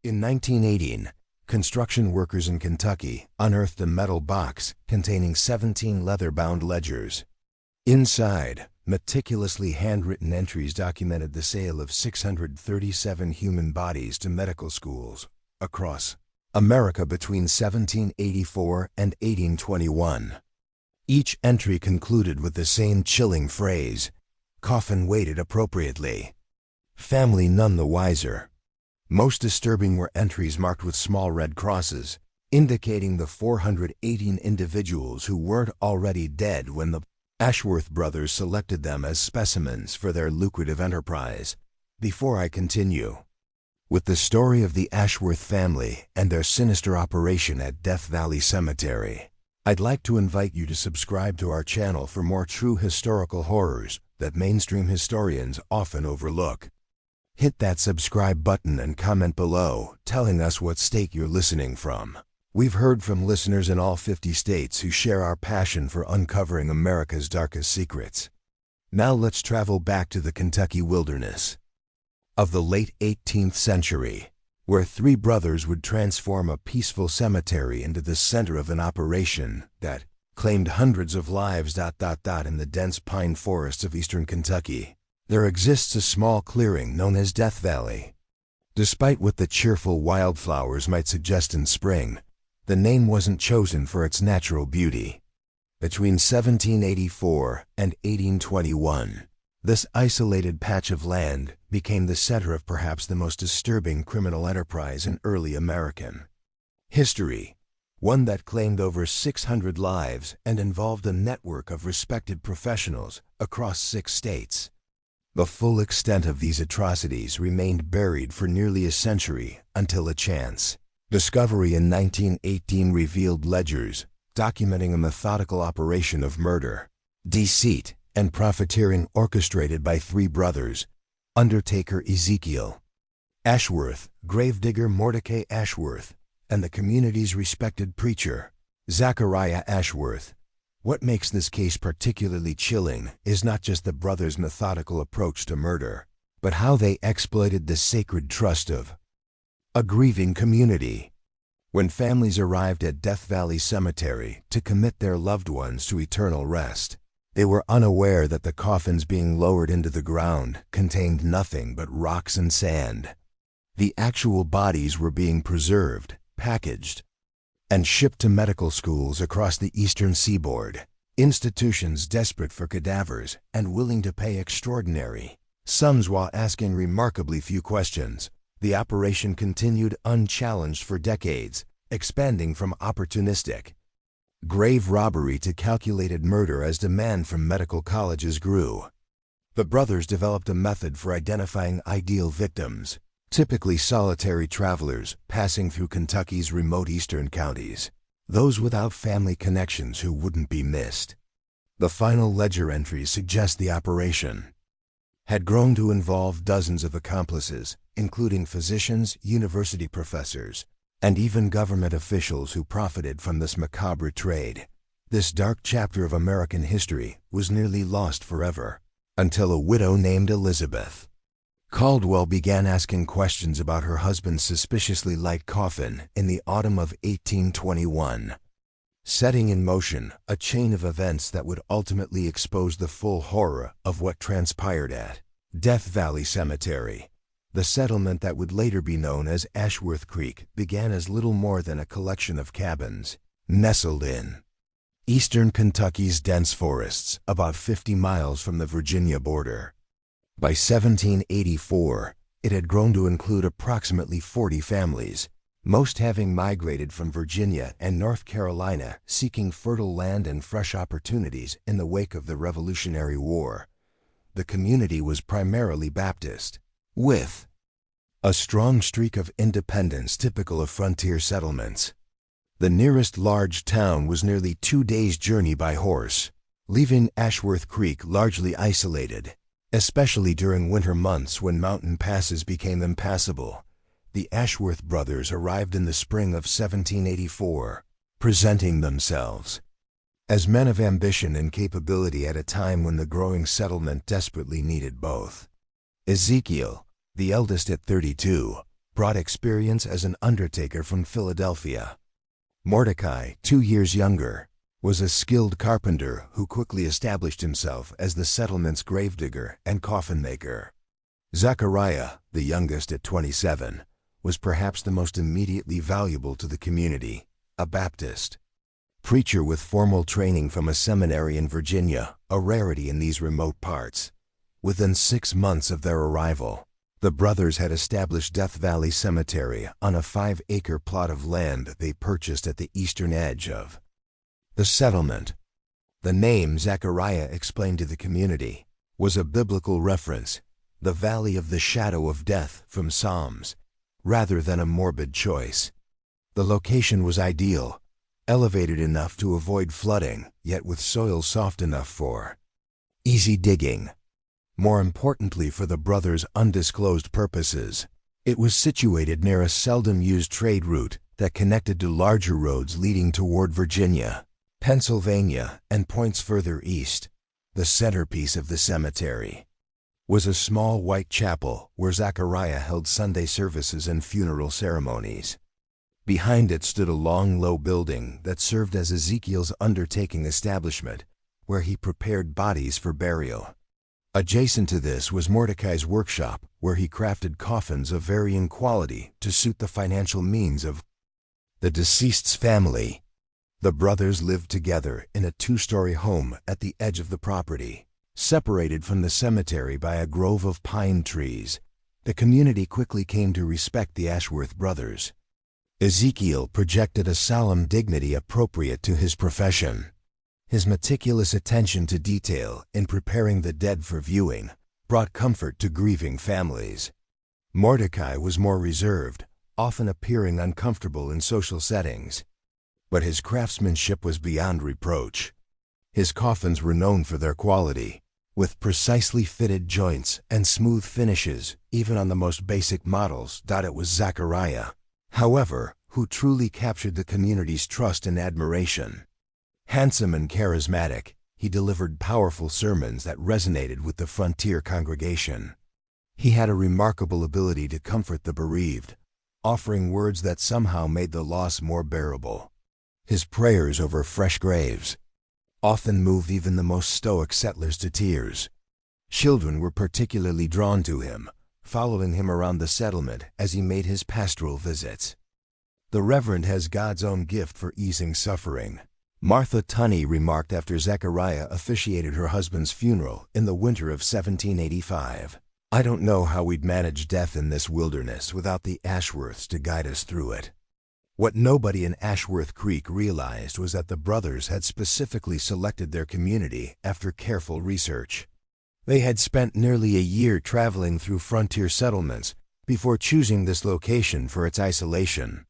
In 1918, construction workers in Kentucky unearthed a metal box containing 17 leather-bound ledgers. Inside, meticulously handwritten entries documented the sale of 637 human bodies to medical schools across America between 1784 and 1821. Each entry concluded with the same chilling phrase, "Coffin weighted appropriately." Family none the wiser. Most disturbing were entries marked with small red crosses, indicating the 418 individuals who weren't already dead when the Ashworth brothers selected them as specimens for their lucrative enterprise. Before I continue with the story of the Ashworth family and their sinister operation at Death Valley Cemetery, I'd like to invite you to subscribe to our channel for more true historical horrors that mainstream historians often overlook. Hit that subscribe button and comment below, telling us what state you're listening from. We've heard from listeners in all 50 states who share our passion for uncovering America's darkest secrets. Now let's travel back to the Kentucky wilderness of the late 18th century, where three brothers would transform a peaceful cemetery into the center of an operation that claimed hundreds of lives. In the dense pine forests of eastern Kentucky, there exists a small clearing known as Death Valley. Despite what the cheerful wildflowers might suggest in spring, the name wasn't chosen for its natural beauty. Between 1784 and 1821, this isolated patch of land became the center of perhaps the most disturbing criminal enterprise in early American history, one that claimed over 600 lives and involved a network of respected professionals across 6 states. The full extent of these atrocities remained buried for nearly a century until a chance discovery in 1918 revealed ledgers documenting a methodical operation of murder, deceit, and profiteering orchestrated by three brothers, undertaker Ezekiel Ashworth, gravedigger Mordecai Ashworth, and the community's respected preacher, Zachariah Ashworth. What makes this case particularly chilling is not just the brothers' methodical approach to murder, but how they exploited the sacred trust of a grieving community. When families arrived at Death Valley Cemetery to commit their loved ones to eternal rest, they were unaware that the coffins being lowered into the ground contained nothing but rocks and sand. The actual bodies were being preserved, packaged, and shipped to medical schools across the eastern seaboard, institutions desperate for cadavers and willing to pay extraordinary sums while asking remarkably few questions. The operation continued unchallenged for decades, expanding from opportunistic grave robbery to calculated murder as demand from medical colleges grew. The brothers developed a method for identifying ideal victims, typically solitary travelers passing through Kentucky's remote eastern counties, those without family connections who wouldn't be missed. The final ledger entries suggest the operation had grown to involve dozens of accomplices, including physicians, university professors, and even government officials who profited from this macabre trade. This dark chapter of American history was nearly lost forever, until a widow named Elizabeth Caldwell began asking questions about her husband's suspiciously light coffin in the autumn of 1821, setting in motion a chain of events that would ultimately expose the full horror of what transpired at Death Valley Cemetery. The settlement that would later be known as Ashworth Creek began as little more than a collection of cabins nestled in eastern Kentucky's dense forests, about 50 miles from the Virginia border. By 1784, it had grown to include approximately 40 families, most having migrated from Virginia and North Carolina seeking fertile land and fresh opportunities in the wake of the Revolutionary War. The community was primarily Baptist, with a strong streak of independence typical of frontier settlements. The nearest large town was nearly 2 days' journey by horse, leaving Ashworth Creek largely isolated, especially during winter months when mountain passes became impassable. The Ashworth brothers arrived in the spring of 1784, presenting themselves as men of ambition and capability at a time when the growing settlement desperately needed both. Ezekiel, the eldest at 32, brought experience as an undertaker from Philadelphia. Mordecai, 2 years younger, was a skilled carpenter who quickly established himself as the settlement's gravedigger and coffin maker. Zechariah, the youngest at 27, was perhaps the most immediately valuable to the community, a Baptist preacher with formal training from a seminary in Virginia, a rarity in these remote parts. Within 6 months of their arrival, the brothers had established Death Valley Cemetery on a 5-acre plot of land they purchased at the eastern edge of the settlement. The name, Zechariah explained to the community, was a biblical reference, the Valley of the Shadow of Death from Psalms, rather than a morbid choice. The location was ideal, elevated enough to avoid flooding, yet with soil soft enough for easy digging. More importantly for the brothers' undisclosed purposes, it was situated near a seldom-used trade route that connected to larger roads leading toward Virginia, Pennsylvania, and points further east. The centerpiece of the cemetery was a small white chapel where Zechariah held Sunday services and funeral ceremonies. Behind it stood a long, low building that served as Ezekiel's undertaking establishment, where he prepared bodies for burial. Adjacent to this was Mordecai's workshop, where he crafted coffins of varying quality to suit the financial means of the deceased's family. The brothers lived together in a 2-story home at the edge of the property, separated from the cemetery by a grove of pine trees. The community quickly came to respect the Ashworth brothers. Ezekiel projected a solemn dignity appropriate to his profession. His meticulous attention to detail in preparing the dead for viewing brought comfort to grieving families. Mordecai was more reserved, often appearing uncomfortable in social settings. But his craftsmanship was beyond reproach. His coffins were known for their quality, with precisely fitted joints and smooth finishes, even on the most basic models. It was Zechariah, however, who truly captured the community's trust and admiration. Handsome and charismatic, he delivered powerful sermons that resonated with the frontier congregation. He had a remarkable ability to comfort the bereaved, offering words that somehow made the loss more bearable. His prayers over fresh graves often moved even the most stoic settlers to tears. Children were particularly drawn to him, following him around the settlement as he made his pastoral visits. The Reverend has God's own gift for easing suffering, Martha Tunney remarked after Zechariah officiated her husband's funeral in the winter of 1785. I don't know how we'd manage death in this wilderness without the Ashworths to guide us through it. What nobody in Ashworth Creek realized was that the brothers had specifically selected their community after careful research. They had spent nearly a year traveling through frontier settlements before choosing this location for its isolation,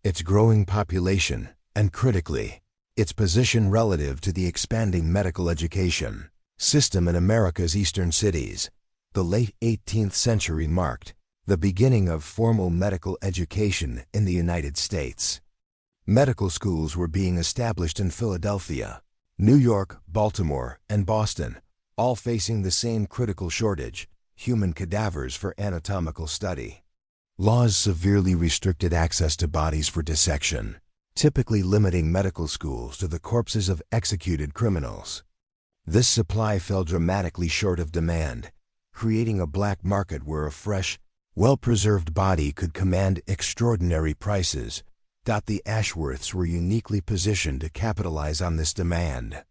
its growing population, and critically, its position relative to the expanding medical education system in America's eastern cities. The late 18th century marked the beginning of formal medical education in the United States. Medical schools were being established in Philadelphia, New York, Baltimore, and Boston, all facing the same critical shortage: human cadavers for anatomical study. Laws severely restricted access to bodies for dissection, typically limiting medical schools to the corpses of executed criminals. This supply fell dramatically short of demand, creating a black market where a fresh, well-preserved body could command extraordinary prices. The Ashworths were uniquely positioned to capitalize on this demand.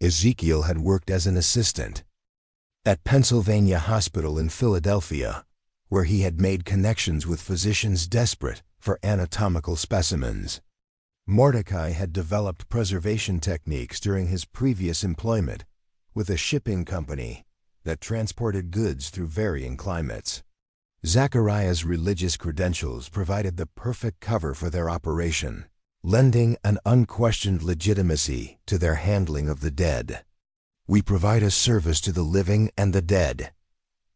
Ezekiel had worked as an assistant at Pennsylvania Hospital in Philadelphia, where he had made connections with physicians desperate for anatomical specimens. Mordecai had developed preservation techniques during his previous employment with a shipping company that transported goods through varying climates. Zechariah's religious credentials provided the perfect cover for their operation, lending an unquestioned legitimacy to their handling of the dead. "We provide a service to the living and the dead,"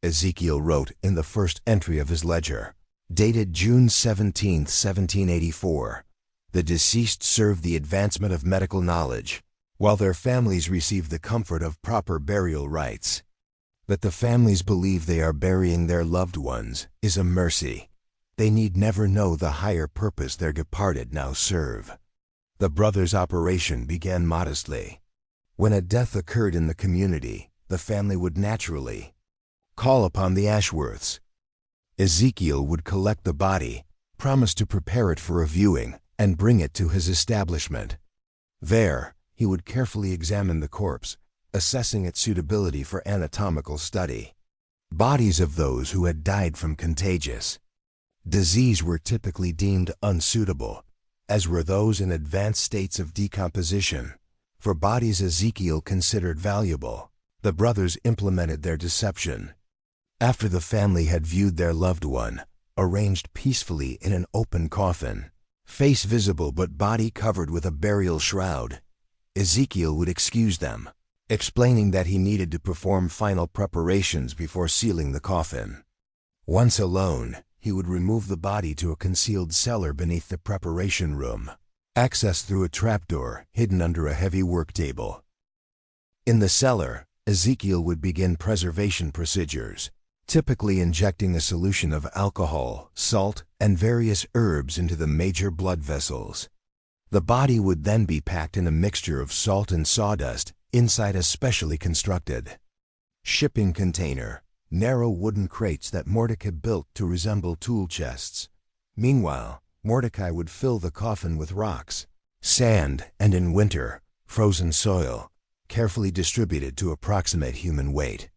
Ezekiel wrote in the first entry of his ledger, dated June 17, 1784. The deceased serve the advancement of medical knowledge, while their families receive the comfort of proper burial rites. That the families believe they are burying their loved ones is a mercy. They need never know the higher purpose their departed now serve. The brothers' operation began modestly. When a death occurred in the community, the family would naturally call upon the Ashworths. Ezekiel would collect the body, promise to prepare it for a viewing, and bring it to his establishment. There, he would carefully examine the corpse, assessing its suitability for anatomical study. Bodies of those who had died from contagious disease were typically deemed unsuitable, as were those in advanced states of decomposition. For bodies Ezekiel considered valuable, the brothers implemented their deception. After the family had viewed their loved one, arranged peacefully in an open coffin, face visible but body covered with a burial shroud, Ezekiel would excuse them, explaining that he needed to perform final preparations before sealing the coffin. Once alone, he would remove the body to a concealed cellar beneath the preparation room, accessed through a trapdoor hidden under a heavy work table. In the cellar, Ezekiel would begin preservation procedures, typically injecting a solution of alcohol, salt, and various herbs into the major blood vessels. The body would then be packed in a mixture of salt and sawdust inside a specially constructed shipping container, narrow wooden crates that Mordecai built to resemble tool chests. Meanwhile, Mordecai would fill the coffin with rocks, sand, and in winter, frozen soil, carefully distributed to approximate human weight.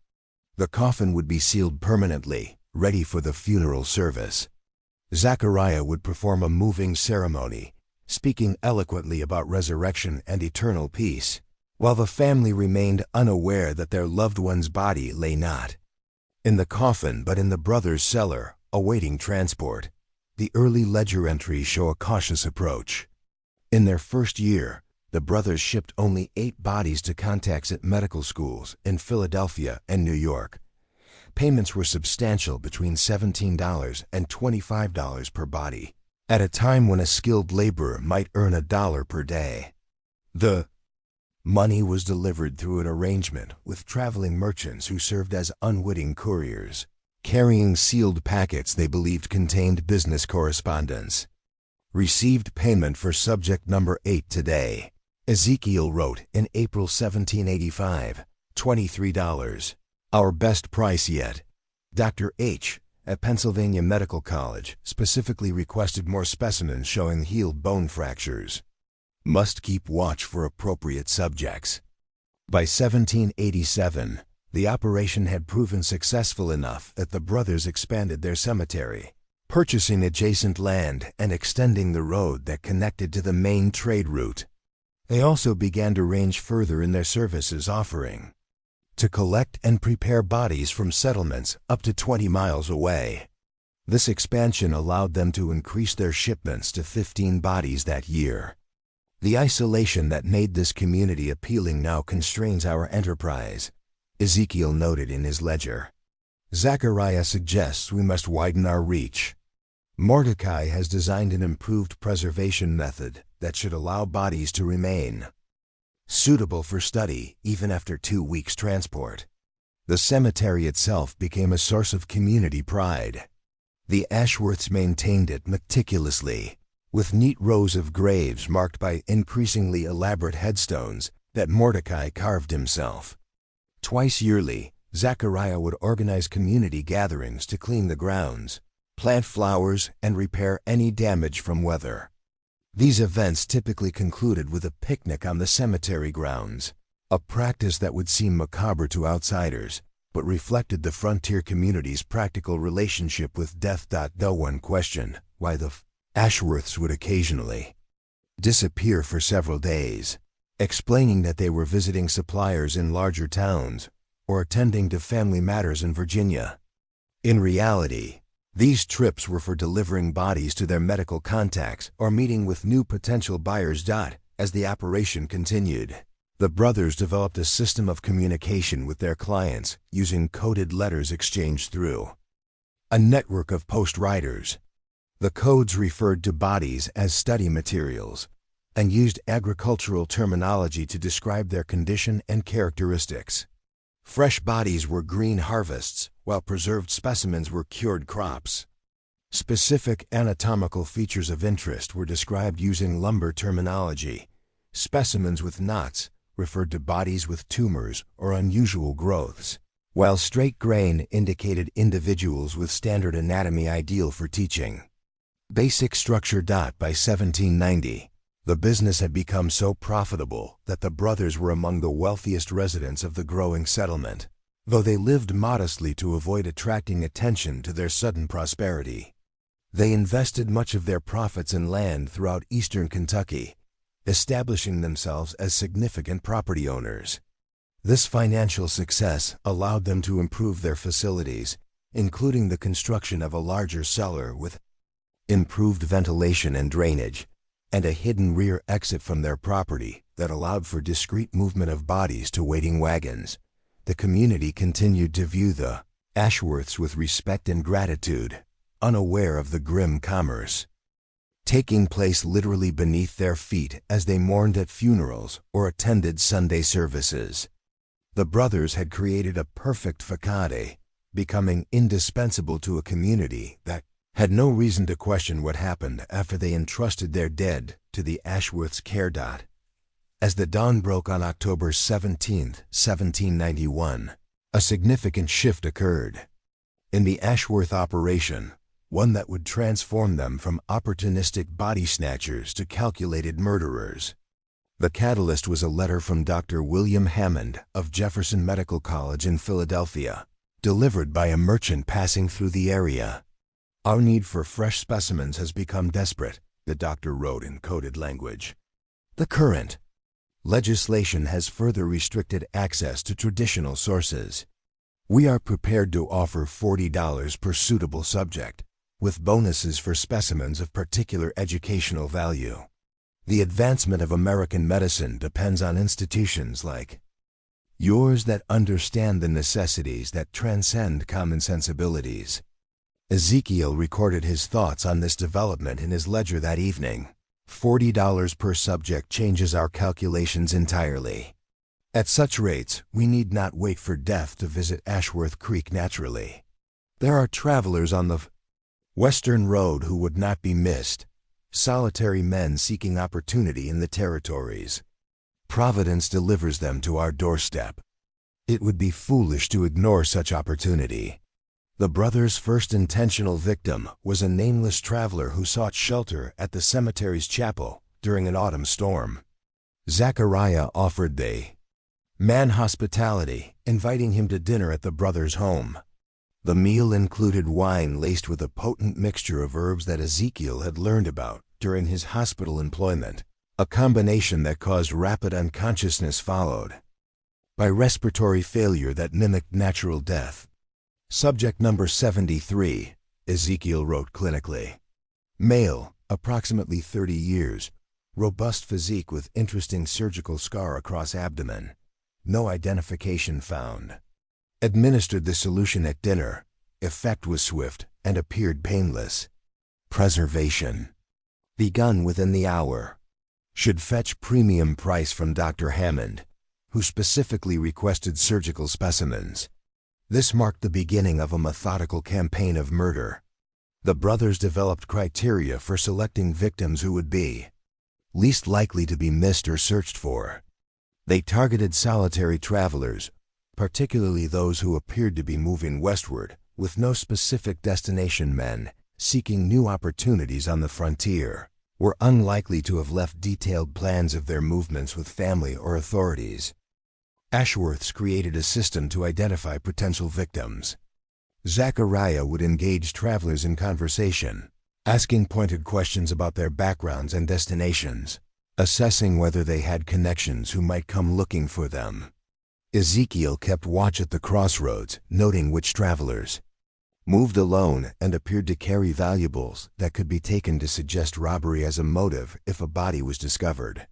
The coffin would be sealed permanently, ready for the funeral service. Zechariah would perform a moving ceremony, speaking eloquently about resurrection and eternal peace, while the family remained unaware that their loved one's body lay not in the coffin but in the brothers' cellar, awaiting transport. The early ledger entries show a cautious approach. In their first year, the brothers shipped only 8 bodies to contacts at medical schools in Philadelphia and New York. Payments were substantial, between $17 and $25 per body, at a time when a skilled laborer might earn $1 per day. The money was delivered through an arrangement with traveling merchants who served as unwitting couriers, carrying sealed packets they believed contained business correspondence. Received payment for subject number 8 today. Ezekiel wrote in April 1785, $23. Our best price yet. Dr. H. at Pennsylvania Medical College specifically requested more specimens showing healed bone fractures. Must keep watch for appropriate subjects. By 1787, the operation had proven successful enough that the brothers expanded their cemetery, purchasing adjacent land and extending the road that connected to the main trade route. They also began to range further in their services, offering to collect and prepare bodies from settlements up to 20 miles away. This expansion allowed them to increase their shipments to 15 bodies that year. The isolation that made this community appealing now constrains our enterprise, Ezekiel noted in his ledger. Zechariah suggests we must widen our reach. Mordecai has designed an improved preservation method that should allow bodies to remain suitable for study even after 2 weeks' transport. The cemetery itself became a source of community pride. The Ashworths maintained it meticulously, with neat rows of graves marked by increasingly elaborate headstones that Mordecai carved himself. Twice yearly, Zechariah would organize community gatherings to clean the grounds, plant flowers, and repair any damage from weather. These events typically concluded with a picnic on the cemetery grounds, a practice that would seem macabre to outsiders, but reflected the frontier community's practical relationship with death. No one questioned why the Ashworths would occasionally disappear for several days, explaining that they were visiting suppliers in larger towns or attending to family matters in Virginia. In reality, these trips were for delivering bodies to their medical contacts or meeting with new potential buyers. As the operation continued, the brothers developed a system of communication with their clients using coded letters exchanged through a network of post-riders. The codes referred to bodies as study materials and used agricultural terminology to describe their condition and characteristics. Fresh bodies were green harvests, while preserved specimens were cured crops. Specific anatomical features of interest were described using lumber terminology. Specimens with knots referred to bodies with tumors or unusual growths, while straight grain indicated individuals with standard anatomy ideal for teaching. Basic structure. By 1790, the business had become so profitable that the brothers were among the wealthiest residents of the growing settlement, though they lived modestly to avoid attracting attention to their sudden prosperity. They invested much of their profits in land throughout eastern Kentucky, establishing themselves as significant property owners. This financial success allowed them to improve their facilities, including the construction of a larger cellar with improved ventilation and drainage, and a hidden rear exit from their property that allowed for discreet movement of bodies to waiting wagons. The community continued to view the Ashworths with respect and gratitude, unaware of the grim commerce taking place literally beneath their feet as they mourned at funerals or attended Sunday services. The brothers had created a perfect facade, becoming indispensable to a community that had no reason to question what happened after they entrusted their dead to the Ashworths' care. As the dawn broke on October 17, 1791, a significant shift occurred in the Ashworth operation, one that would transform them from opportunistic body snatchers to calculated murderers. The catalyst was a letter from Dr. William Hammond of Jefferson Medical College in Philadelphia, delivered by a merchant passing through the area. "Our need for fresh specimens has become desperate," the doctor wrote in coded language. "The current legislation has further restricted access to traditional sources. We are prepared to offer $40 per suitable subject, with bonuses for specimens of particular educational value. The advancement of American medicine depends on institutions like yours that understand the necessities that transcend common sensibilities." Ezekiel recorded his thoughts on this development in his ledger that evening. $40 per subject changes our calculations entirely. At such rates, we need not wait for death to visit Ashworth Creek naturally. There are travelers on the Western Road who would not be missed, solitary men seeking opportunity in the territories. Providence delivers them to our doorstep. It would be foolish to ignore such opportunity. The brothers' first intentional victim was a nameless traveler who sought shelter at the cemetery's chapel during an autumn storm. Zachariah offered the man hospitality, inviting him to dinner at the brothers' home. The meal included wine laced with a potent mixture of herbs that Ezekiel had learned about during his hospital employment, a combination that caused rapid unconsciousness followed by respiratory failure that mimicked natural death. Subject number 73, Ezekiel wrote clinically. Male, approximately 30 years, robust physique with interesting surgical scar across abdomen. No identification found. Administered the solution at dinner. Effect was swift and appeared painless. Preservation. Begun within the hour. Should fetch premium price from Dr. Hammond, who specifically requested surgical specimens. This marked the beginning of a methodical campaign of murder. The brothers developed criteria for selecting victims who would be least likely to be missed or searched for. They targeted solitary travelers, particularly those who appeared to be moving westward, with no specific destination. Men seeking new opportunities on the frontier were unlikely to have left detailed plans of their movements with family or authorities. Ashworths created a system to identify potential victims. Zachariah would engage travelers in conversation, asking pointed questions about their backgrounds and destinations, assessing whether they had connections who might come looking for them. Ezekiel kept watch at the crossroads, noting which travelers moved alone and appeared to carry valuables that could be taken to suggest robbery as a motive if a body was discovered.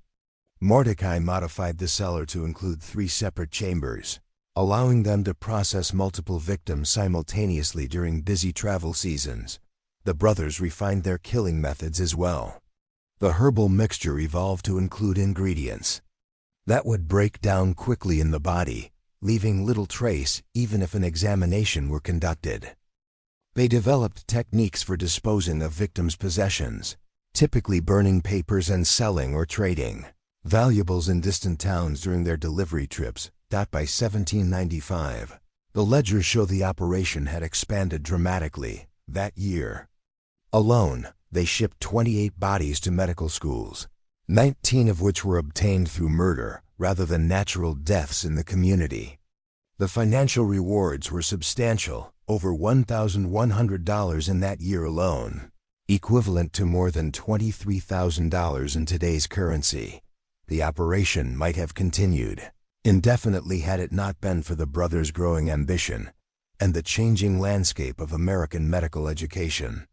Mordecai modified the cellar to include 3 separate chambers, allowing them to process multiple victims simultaneously during busy travel seasons. The brothers refined their killing methods as well. The herbal mixture evolved to include ingredients that would break down quickly in the body, leaving little trace even if an examination were conducted. They developed techniques for disposing of victims' possessions, typically burning papers and selling or trading valuables in distant towns during their delivery trips. By 1795, the ledgers show the operation had expanded dramatically. That year alone, they shipped 28 bodies to medical schools, 19 of which were obtained through murder rather than natural deaths in the community. The financial rewards were substantial, over $1,100 in that year alone, equivalent to more than $23,000 in today's currency. The operation might have continued indefinitely had it not been for the brothers' growing ambition and the changing landscape of American medical education.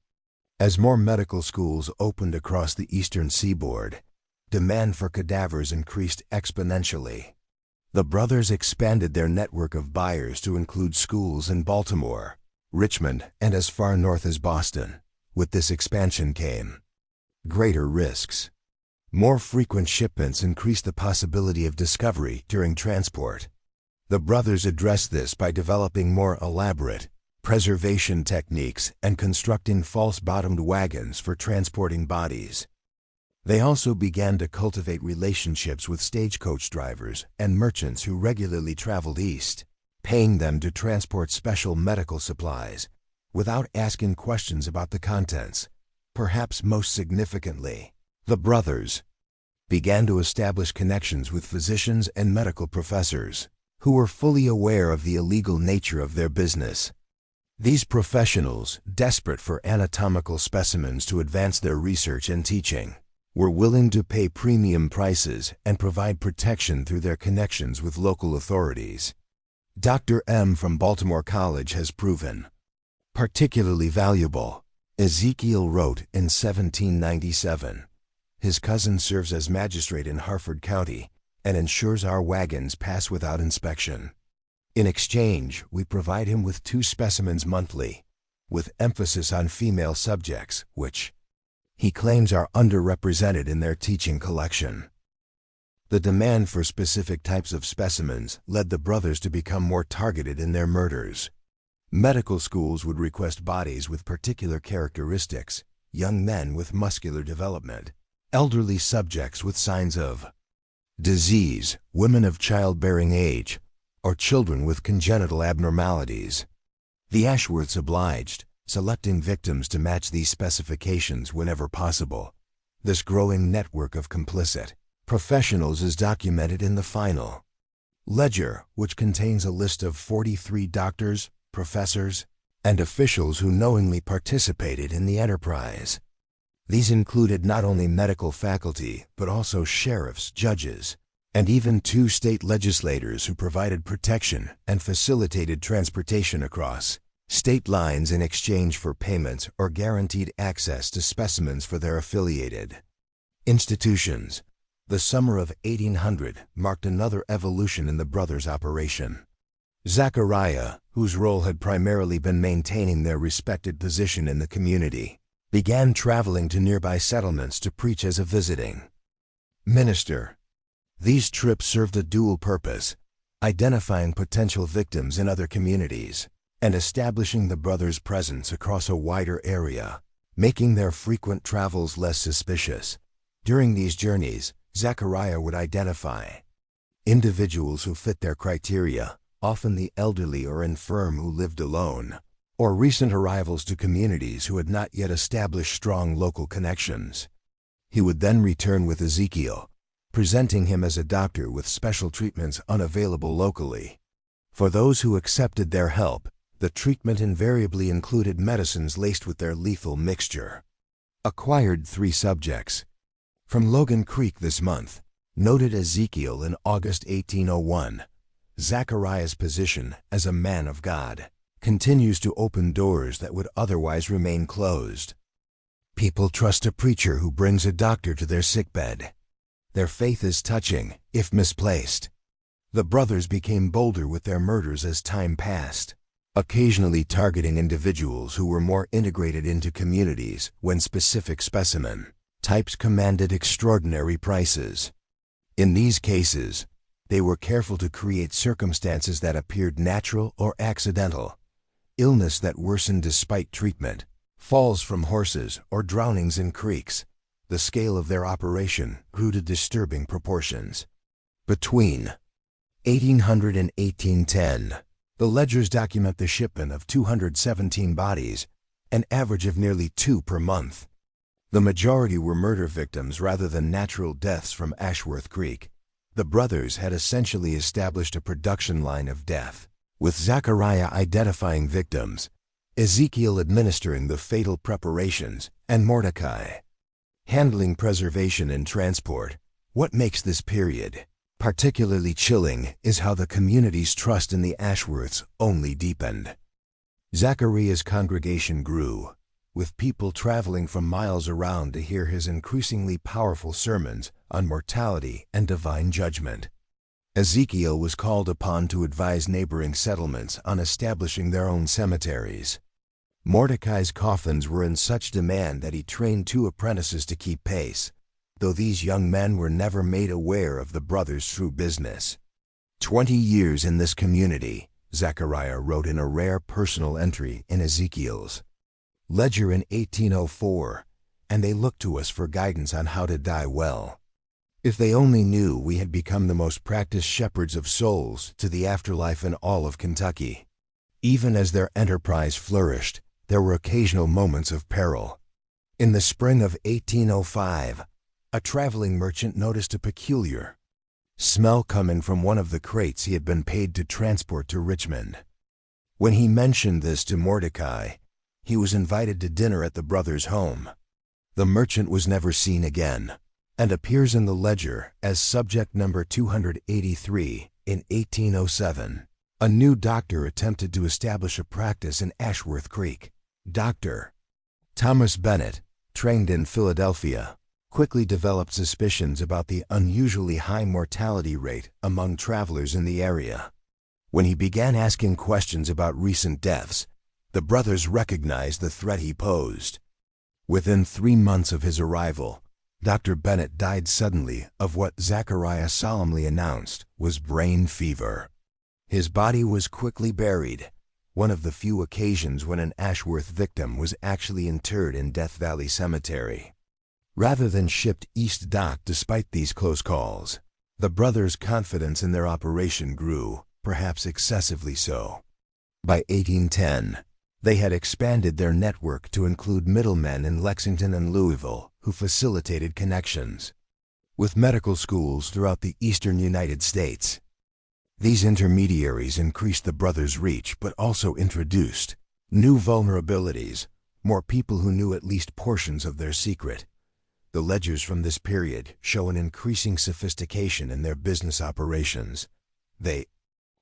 As more medical schools opened across the eastern seaboard, demand for cadavers increased exponentially. The brothers expanded their network of buyers to include schools in Baltimore, Richmond, and as far north as Boston. With this expansion came greater risks. More frequent shipments increased the possibility of discovery during transport. The brothers addressed this by developing more elaborate preservation techniques and constructing false-bottomed wagons for transporting bodies. They also began to cultivate relationships with stagecoach drivers and merchants who regularly traveled east, paying them to transport special medical supplies without asking questions about the contents. Perhaps most significantly, the brothers began to establish connections with physicians and medical professors who were fully aware of the illegal nature of their business. These professionals, desperate for anatomical specimens to advance their research and teaching, were willing to pay premium prices and provide protection through their connections with local authorities. Dr. M. from Baltimore College has proven particularly valuable. Ezekiel wrote in 1797, "His cousin serves as magistrate in Harford County and ensures our wagons pass without inspection. In exchange, we provide him with 2 specimens monthly, with emphasis on female subjects, which he claims are underrepresented in their teaching collection." The demand for specific types of specimens led the brothers to become more targeted in their murders. Medical schools would request bodies with particular characteristics: young men with muscular development, elderly subjects with signs of disease, women of childbearing age, or children with congenital abnormalities. The Ashworths obliged, selecting victims to match these specifications whenever possible. This growing network of complicit professionals is documented in the final ledger, which contains a list of 43 doctors, professors, and officials who knowingly participated in the enterprise. These included not only medical faculty, but also sheriffs, judges, and even 2 state legislators who provided protection and facilitated transportation across state lines in exchange for payments or guaranteed access to specimens for their affiliated institutions. The summer of 1800 marked another evolution in the brothers' operation. Zachariah, whose role had primarily been maintaining their respected position in the community, began traveling to nearby settlements to preach as a visiting minister. These trips served a dual purpose: identifying potential victims in other communities and establishing the brothers' presence across a wider area, making their frequent travels less suspicious. During these journeys, Zachariah would identify individuals who fit their criteria, often the elderly or infirm who lived alone, or recent arrivals to communities who had not yet established strong local connections. He would then return with Ezekiel, presenting him as a doctor with special treatments unavailable locally. For those who accepted their help, the treatment invariably included medicines laced with their lethal mixture. Acquired 3 subjects from Logan Creek this month. Noted Ezekiel in August 1801. Zachariah's position as a man of God continues to open doors that would otherwise remain closed. People trust a preacher who brings a doctor to their sickbed. Their faith is touching, if misplaced. The brothers became bolder with their murders as time passed, occasionally targeting individuals who were more integrated into communities when specific specimen types commanded extraordinary prices. In these cases, they were careful to create circumstances that appeared natural or accidental, illness that worsened despite treatment, falls from horses, or drownings in creeks. The scale of their operation grew to disturbing proportions. Between 1800 and 1810, the ledgers document the shipment of 217 bodies, an average of nearly 2 per month. The majority were murder victims rather than natural deaths from Ashworth Creek. The brothers had essentially established a production line of death, with Zachariah identifying victims, Ezekiel administering the fatal preparations, and Mordecai handling preservation and transport. What makes this period particularly chilling is how the community's trust in the Ashworths only deepened. Zachariah's congregation grew, with people traveling from miles around to hear his increasingly powerful sermons on mortality and divine judgment. Ezekiel was called upon to advise neighboring settlements on establishing their own cemeteries. Mordecai's coffins were in such demand that he trained 2 apprentices to keep pace, though these young men were never made aware of the brothers' true business. 20 years in this community, Zechariah wrote in a rare personal entry in Ezekiel's ledger in 1804, and they looked to us for guidance on how to die well. If they only knew we had become the most practiced shepherds of souls to the afterlife in all of Kentucky. Even as their enterprise flourished, there were occasional moments of peril. In the spring of 1805, a traveling merchant noticed a peculiar smell coming from one of the crates he had been paid to transport to Richmond. When he mentioned this to Mordecai, he was invited to dinner at the brothers' home. The merchant was never seen again, and appears in the ledger as subject number 283 in 1807. A new doctor attempted to establish a practice in Ashworth Creek. Dr. Thomas Bennett, trained in Philadelphia, quickly developed suspicions about the unusually high mortality rate among travelers in the area. When he began asking questions about recent deaths, the brothers recognized the threat he posed. Within 3 months of his arrival, Dr. Bennett died suddenly of what Zachariah solemnly announced was brain fever. His body was quickly buried, one of the few occasions when an Ashworth victim was actually interred in Death Valley Cemetery, rather than shipped east dock. Despite these close calls, the brothers' confidence in their operation grew, perhaps excessively so. By 1810, they had expanded their network to include middlemen in Lexington and Louisville who facilitated connections with medical schools throughout the eastern United States. These intermediaries increased the brothers' reach but also introduced new vulnerabilities, more people who knew at least portions of their secret. The ledgers from this period show an increasing sophistication in their business operations. They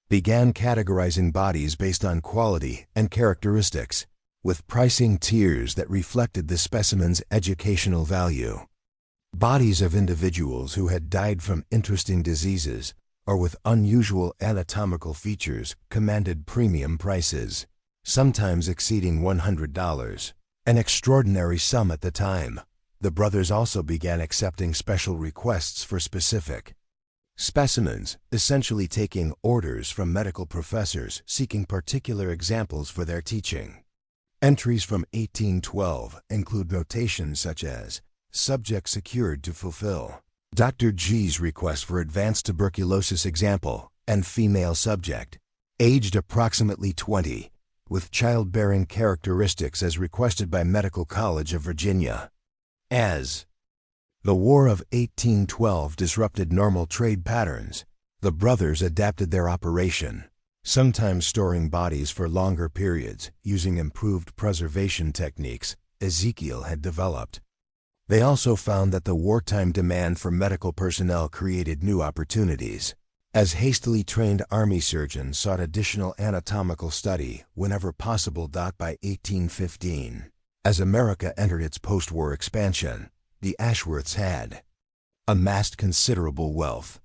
began categorizing bodies based on quality and characteristics, with pricing tiers that reflected the specimen's educational value. Bodies of individuals who had died from interesting diseases or with unusual anatomical features commanded premium prices, sometimes exceeding $100, an extraordinary sum at the time. The brothers also began accepting special requests for specific specimens, essentially taking orders from medical professors seeking particular examples for their teaching. Entries from 1812 include notations such as "subject secured to fulfill Dr. G's request for advanced tuberculosis example," and "female subject, aged approximately 20, with childbearing characteristics as requested by Medical College of Virginia." As the War of 1812 disrupted normal trade patterns, the brothers adapted their operation, sometimes storing bodies for longer periods using improved preservation techniques Ezekiel had developed. They also found that the wartime demand for medical personnel created new opportunities, as hastily trained army surgeons sought additional anatomical study whenever possible. By 1815, as America entered its post-war expansion, the Ashworths had amassed considerable wealth.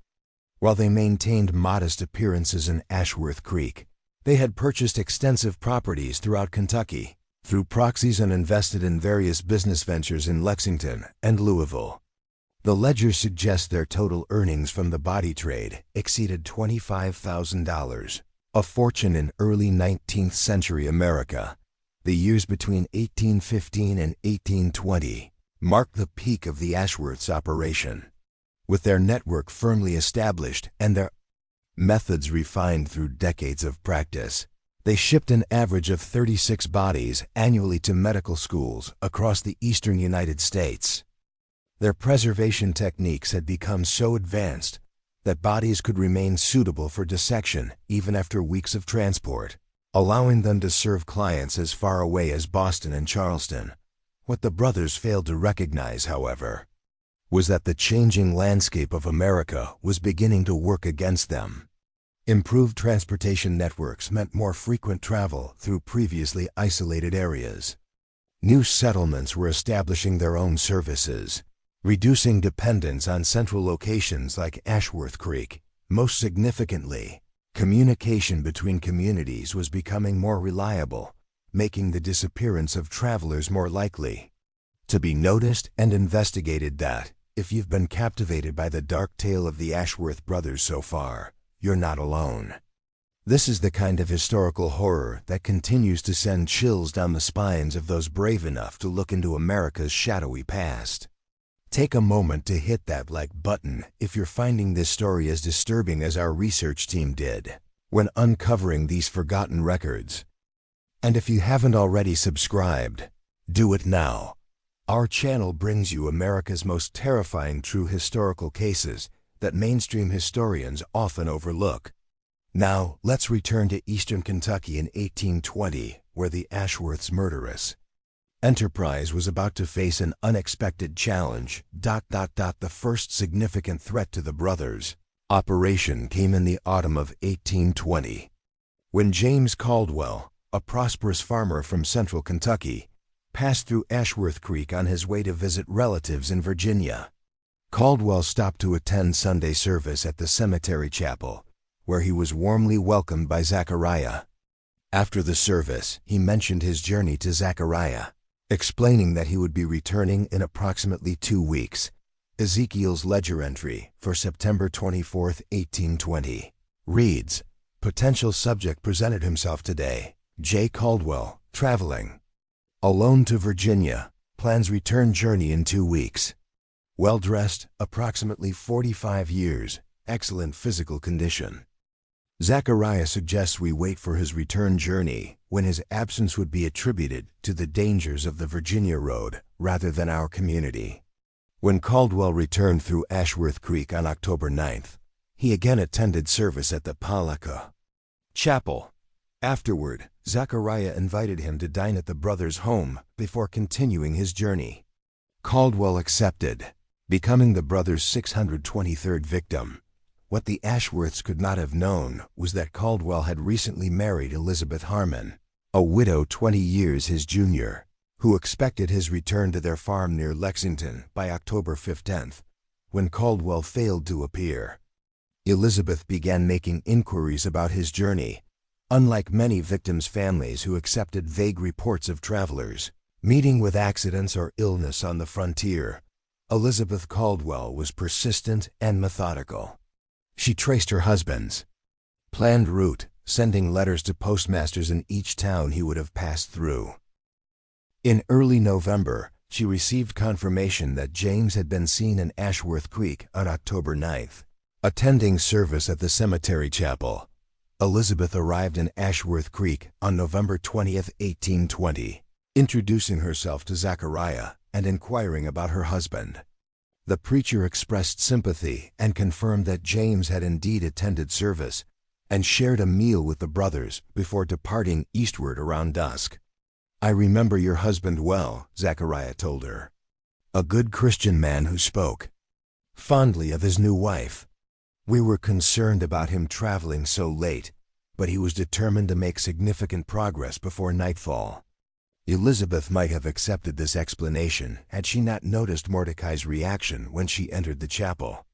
While they maintained modest appearances in Ashworth Creek, they had purchased extensive properties throughout Kentucky through proxies and invested in various business ventures in Lexington and Louisville. The ledger suggests their total earnings from the body trade exceeded $25,000, A fortune in early 19th century America. The years between 1815 and 1820 marked the peak of the Ashworths' operation. With their network firmly established and their methods refined through decades of practice, they shipped an average of 36 bodies annually to medical schools across the eastern United States. Their preservation techniques had become so advanced that bodies could remain suitable for dissection even after weeks of transport, allowing them to serve clients as far away as Boston and Charleston. What the brothers failed to recognize, however, was that the changing landscape of America was beginning to work against them. Improved transportation networks meant more frequent travel through previously isolated areas. New settlements were establishing their own services, reducing dependence on central locations like Ashworth Creek. Most significantly, communication between communities was becoming more reliable, making the disappearance of travelers more likely to be noticed and investigated. That, if you've been captivated by the dark tale of the Ashworth brothers so far, you're not alone. This is the kind of historical horror that continues to send chills down the spines of those brave enough to look into America's shadowy past. Take a moment to hit that like button if you're finding this story as disturbing as our research team did when uncovering these forgotten records. And if you haven't already subscribed, do it now. Our channel brings you America's most terrifying true historical cases that mainstream historians often overlook. Now, let's return to eastern Kentucky in 1820, where the Ashworths' murderous enterprise was about to face an unexpected challenge. The first significant threat to the brothers' operation came in the autumn of 1820, when James Caldwell, a prosperous farmer from central Kentucky, passed through Ashworth Creek on his way to visit relatives in Virginia. Caldwell stopped to attend Sunday service at the cemetery chapel, where he was warmly welcomed by Zechariah. After the service, he mentioned his journey to Zechariah, explaining that he would be returning in approximately 2 weeks. Ezekiel's ledger entry for September 24, 1820, reads, "Potential subject presented himself today. J. Caldwell, traveling alone to Virginia, plans return journey in 2 weeks. Well-dressed, approximately 45 years, excellent physical condition." Zechariah suggests we wait for his return journey, when his absence would be attributed to the dangers of the Virginia Road rather than our community. When Caldwell returned through Ashworth Creek on October 9th, he again attended service at the Palaca Chapel. Afterward, Zechariah invited him to dine at the brothers' home before continuing his journey. Caldwell accepted, becoming the brothers' 623rd victim. What the Ashworths could not have known was that Caldwell had recently married Elizabeth Harmon, a widow 20 years his junior, who expected his return to their farm near Lexington by October 15th, when Caldwell failed to appear. Elizabeth began making inquiries about his journey. Unlike many victims' families who accepted vague reports of travelers meeting with accidents or illness on the frontier, Elizabeth Caldwell was persistent and methodical. She traced her husband's planned route, sending letters to postmasters in each town he would have passed through. In early November, she received confirmation that James had been seen in Ashworth Creek on October 9th, attending service at the cemetery chapel. Elizabeth arrived in Ashworth Creek on November 20th, 1820, introducing herself to Zechariah and inquiring about her husband. The preacher expressed sympathy and confirmed that James had indeed attended service and shared a meal with the brothers before departing eastward around dusk. "I remember your husband well," Zechariah told her. "A good Christian man who spoke fondly of his new wife. We were concerned about him traveling so late, but he was determined to make significant progress before nightfall." Elizabeth might have accepted this explanation had she not noticed Mordecai's reaction when she entered the chapel.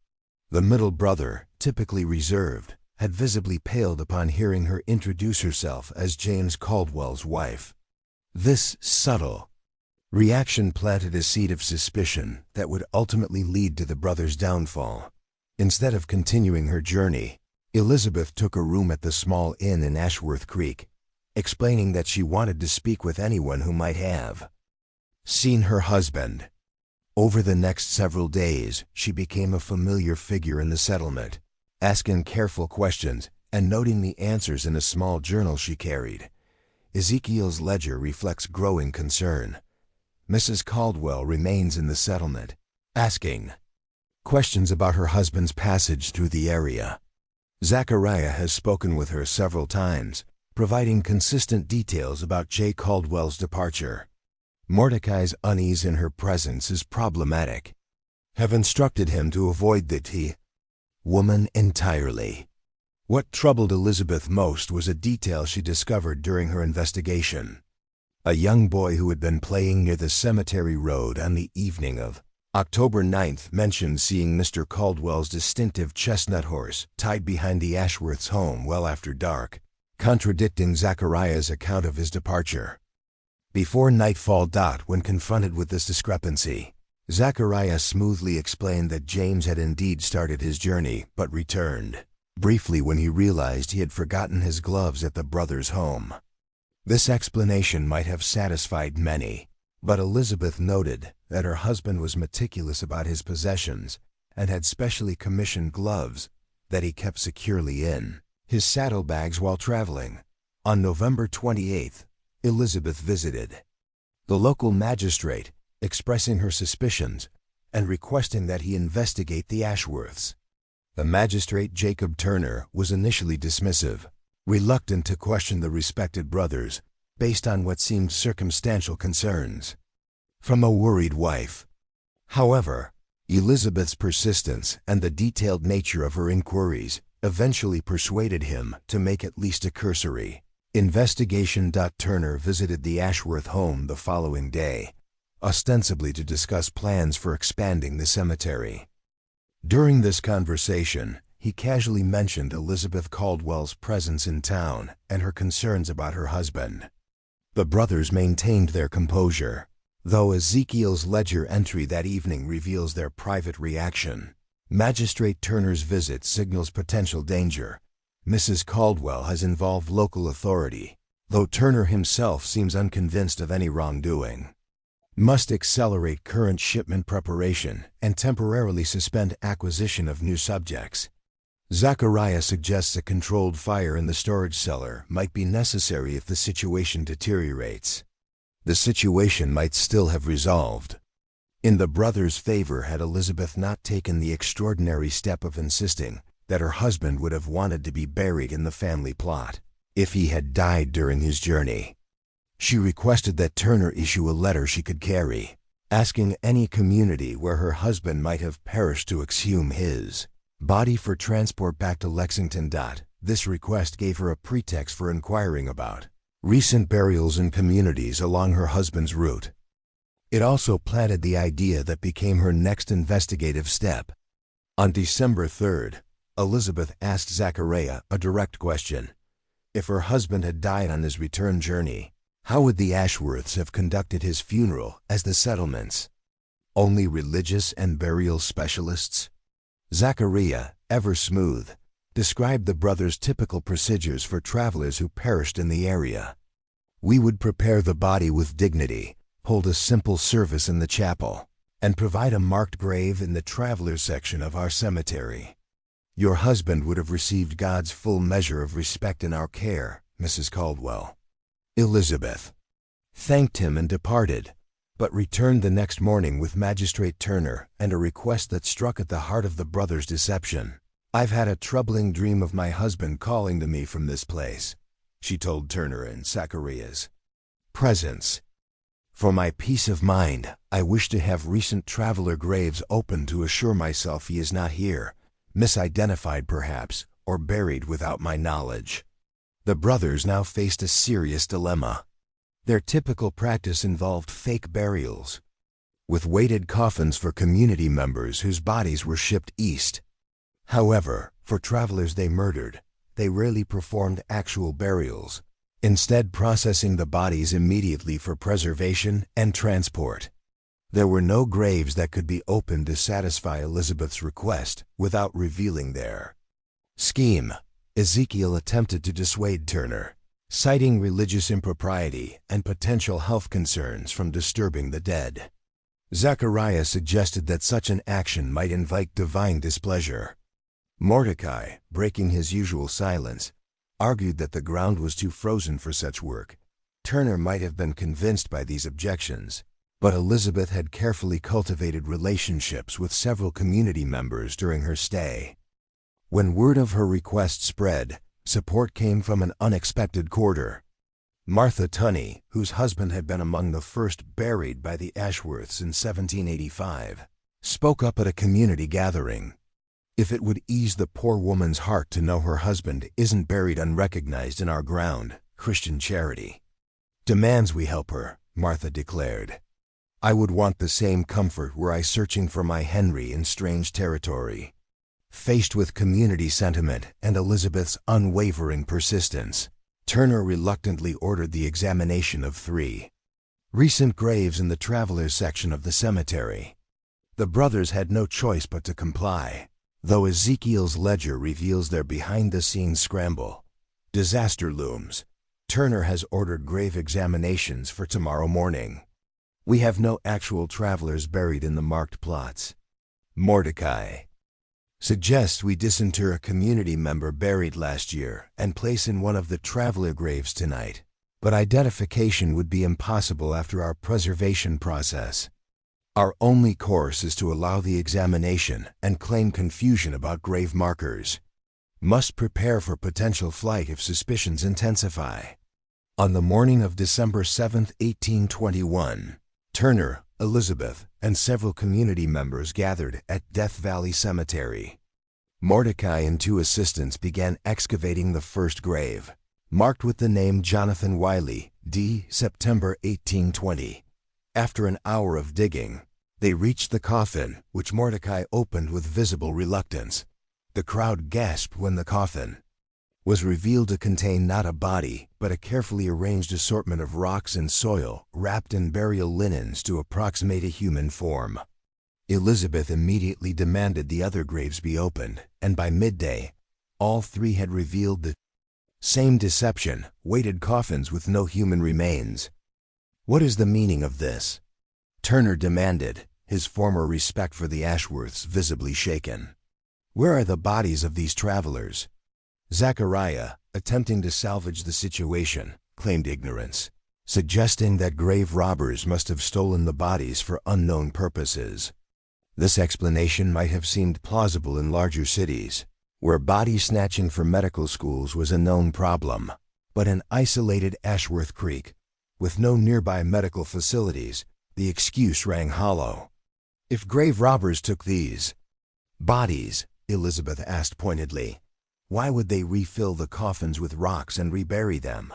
The middle brother, typically reserved, had visibly paled upon hearing her introduce herself as James Caldwell's wife. This subtle reaction planted a seed of suspicion that would ultimately lead to the brothers' downfall. Instead of continuing her journey, Elizabeth took a room at the small inn in Ashworth Creek, explaining that she wanted to speak with anyone who might have seen her husband. Over the next several days, she became a familiar figure in the settlement, asking careful questions and noting the answers in a small journal she carried. Ezekiel's ledger reflects growing concern. Mrs. Caldwell remains in the settlement, asking questions about her husband's passage through the area. Zachariah has spoken with her several times, providing consistent details about J. Caldwell's departure. Mordecai's unease in her presence is problematic. Have instructed him to avoid the woman entirely. What troubled Elizabeth most was a detail she discovered during her investigation. A young boy who had been playing near the cemetery road on the evening of October 9th mentioned seeing Mr. Caldwell's distinctive chestnut horse tied behind the Ashworths' home well after dark, contradicting Zachariah's account of his departure. Before nightfall, when confronted with this discrepancy, Zachariah smoothly explained that James had indeed started his journey but returned briefly when he realized he had forgotten his gloves at the brothers' home. This explanation might have satisfied many, but Elizabeth noted that her husband was meticulous about his possessions and had specially commissioned gloves that he kept securely in his saddlebags while traveling. On November 28th, Elizabeth visited the local magistrate, expressing her suspicions and requesting that he investigate the Ashworths. The magistrate, Jacob Turner, was initially dismissive, reluctant to question the respected brothers based on what seemed circumstantial concerns from a worried wife. However, Elizabeth's persistence and the detailed nature of her inquiries eventually persuaded him to make at least a cursory investigation. Turner visited the Ashworth home the following day, ostensibly to discuss plans for expanding the cemetery. During this conversation, he casually mentioned Elizabeth Caldwell's presence in town and her concerns about her husband. The brothers maintained their composure, though Ezekiel's ledger entry that evening reveals their private reaction. Magistrate Turner's visit signals potential danger. Mrs. Caldwell has involved local authority, though Turner himself seems unconvinced of any wrongdoing. Must accelerate current shipment preparation and temporarily suspend acquisition of new subjects. Zachariah suggests a controlled fire in the storage cellar might be necessary if the situation deteriorates. The situation might still have resolved in the brothers' favor had Elizabeth not taken the extraordinary step of insisting that her husband would have wanted to be buried in the family plot if he had died during his journey. She requested that Turner issue a letter she could carry, asking any community where her husband might have perished to exhume his body for transport back to Lexington. This request gave her a pretext for inquiring about recent burials in communities along her husband's route. It also planted the idea that became her next investigative step. On December 3rd, Elizabeth asked Zachariah a direct question. If her husband had died on his return journey, how would the Ashworths have conducted his funeral as the settlements? Only religious and burial specialists? Zachariah, ever smooth, described the brothers' typical procedures for travelers who perished in the area. We would prepare the body with dignity, hold a simple service in the chapel, and provide a marked grave in the traveler section of our cemetery. Your husband would have received God's full measure of respect in our care, Mrs. Caldwell. Elizabeth thanked him and departed, but returned the next morning with Magistrate Turner and a request that struck at the heart of the brothers' deception. I've had a troubling dream of my husband calling to me from this place, she told Turner in Zachariah's presence. For my peace of mind, I wish to have recent traveler graves opened to assure myself he is not here, misidentified perhaps, or buried without my knowledge. The brothers now faced a serious dilemma. Their typical practice involved fake burials, with weighted coffins for community members whose bodies were shipped east. However, for travelers they murdered, they rarely performed actual burials, instead processing the bodies immediately for preservation and transport. There were no graves that could be opened to satisfy Elizabeth's request without revealing their scheme. Ezekiel attempted to dissuade Turner, citing religious impropriety and potential health concerns from disturbing the dead. Zechariah suggested that such an action might invite divine displeasure. Mordecai, breaking his usual silence, argued that the ground was too frozen for such work. Turner might have been convinced by these objections, but Elizabeth had carefully cultivated relationships with several community members during her stay. When word of her request spread, support came from an unexpected quarter. Martha Tunney, whose husband had been among the first buried by the Ashworths in 1785, spoke up at a community gathering. "If it would ease the poor woman's heart to know her husband isn't buried unrecognized in our ground, Christian charity demands we help her," Martha declared. "I would want the same comfort were I searching for my Henry in strange territory." Faced with community sentiment and Elizabeth's unwavering persistence, Turner reluctantly ordered the examination of 3 recent graves in the travelers section of the cemetery. The brothers had no choice but to comply, though Ezekiel's ledger reveals their behind-the-scenes scramble. Disaster looms. Turner has ordered grave examinations for tomorrow morning. "We have no actual travelers buried in the marked plots." Mordecai suggests we disinter a community member buried last year and place in one of the traveler graves tonight, but identification would be impossible after our preservation process. Our only course is to allow the examination and claim confusion about grave markers. Must prepare for potential flight if suspicions intensify. On the morning of December 7, 1821, Turner, Elizabeth, and several community members gathered at Death Valley Cemetery. Mordecai and 2 assistants began excavating the first grave, marked with the name Jonathan Wiley, d. September 1820. After an hour of digging, they reached the coffin, which Mordecai opened with visible reluctance. The crowd gasped when the coffin was revealed to contain not a body, but a carefully arranged assortment of rocks and soil wrapped in burial linens to approximate a human form. Elizabeth immediately demanded the other graves be opened, and by midday, all 3 had revealed the same deception: weighted coffins with no human remains. "What is the meaning of this?" Turner demanded, his former respect for the Ashworths visibly shaken. "Where are the bodies of these travelers?" Zechariah, attempting to salvage the situation, claimed ignorance, suggesting that grave robbers must have stolen the bodies for unknown purposes. This explanation might have seemed plausible in larger cities, where body snatching for medical schools was a known problem, but in isolated Ashworth Creek, with no nearby medical facilities, the excuse rang hollow. "If grave robbers took these bodies," Elizabeth asked pointedly, "why would they refill the coffins with rocks and rebury them?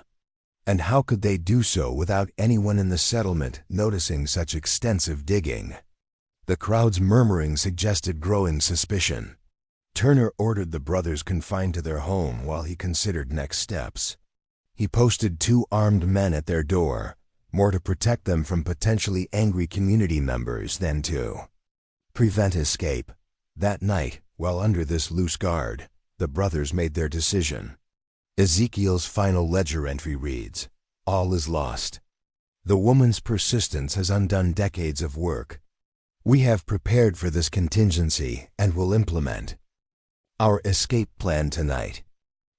And how could they do so without anyone in the settlement noticing such extensive digging?" The crowd's murmuring suggested growing suspicion. Turner ordered the brothers confined to their home while he considered next steps. He posted 2 armed men at their door, more to protect them from potentially angry community members than to prevent escape. That night, while under this loose guard, the brothers made their decision. Ezekiel's final ledger entry reads, "All is lost. The woman's persistence has undone decades of work. We have prepared for this contingency and will implement our escape plan tonight.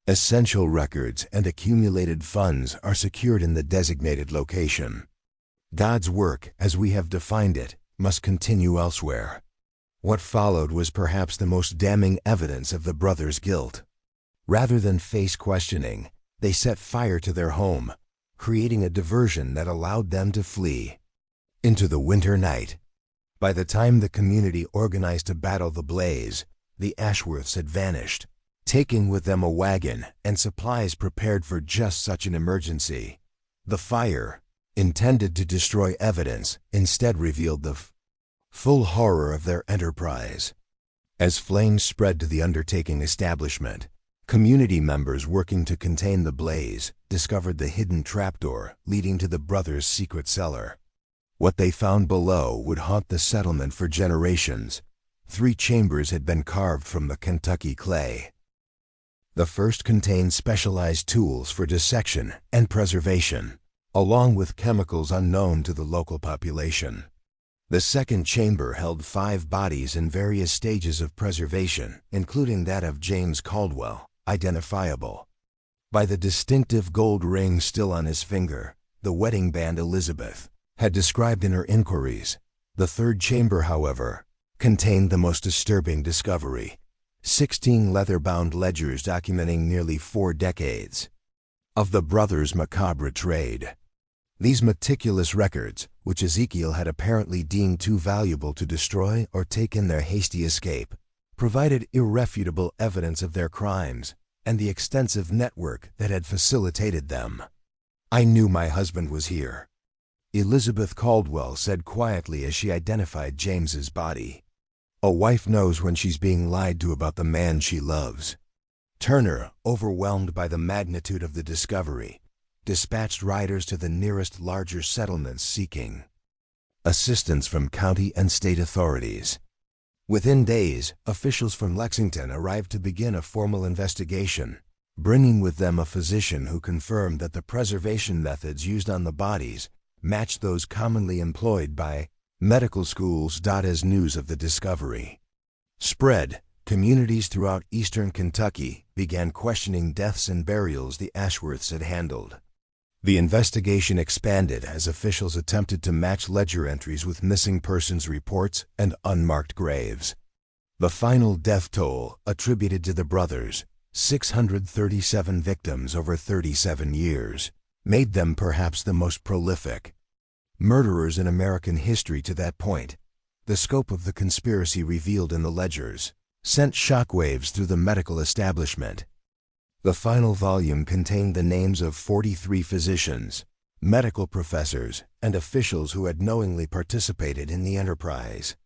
Essential records and accumulated funds are secured in the designated location. God's work, as we have defined it, must continue elsewhere." What followed was perhaps the most damning evidence of the brothers' guilt. Rather than face questioning, they set fire to their home, creating a diversion that allowed them to flee into the winter night. By the time the community organized to battle the blaze, the Ashworths had vanished, taking with them a wagon and supplies prepared for just such an emergency. The fire, intended to destroy evidence, instead revealed the full horror of their enterprise. As flames spread to the undertaking establishment, community members working to contain the blaze discovered the hidden trapdoor leading to the brothers' secret cellar. What they found below would haunt the settlement for generations. 3 chambers had been carved from the Kentucky clay. The first contained specialized tools for dissection and preservation, along with chemicals unknown to the local population. The second chamber held 5 bodies in various stages of preservation, including that of James Caldwell, identifiable by the distinctive gold ring still on his finger, the wedding band Elizabeth had described in her inquiries. The third chamber, however, contained the most disturbing discovery: 16 leather-bound ledgers documenting nearly 4 decades of the brothers' macabre trade. These meticulous records, which Ezekiel had apparently deemed too valuable to destroy or take in their hasty escape, provided irrefutable evidence of their crimes and the extensive network that had facilitated them. "I knew my husband was here," Elizabeth Caldwell said quietly as she identified James's body. "A wife knows when she's being lied to about the man she loves." Turner, overwhelmed by the magnitude of the discovery, dispatched riders to the nearest larger settlements seeking assistance from county and state authorities. Within days, officials from Lexington arrived to begin a formal investigation, bringing with them a physician who confirmed that the preservation methods used on the bodies matched those commonly employed by medical schools. As news of the discovery spread, communities throughout eastern Kentucky began questioning deaths and burials the Ashworths had handled. The investigation expanded as officials attempted to match ledger entries with missing persons reports and unmarked graves. The final death toll, attributed to the brothers, 637 victims over 37 years, made them perhaps the most prolific murderers in American history to that point. The scope of the conspiracy revealed in the ledgers sent shockwaves through the medical establishment. The final volume contained the names of 43 physicians, medical professors, and officials who had knowingly participated in the enterprise.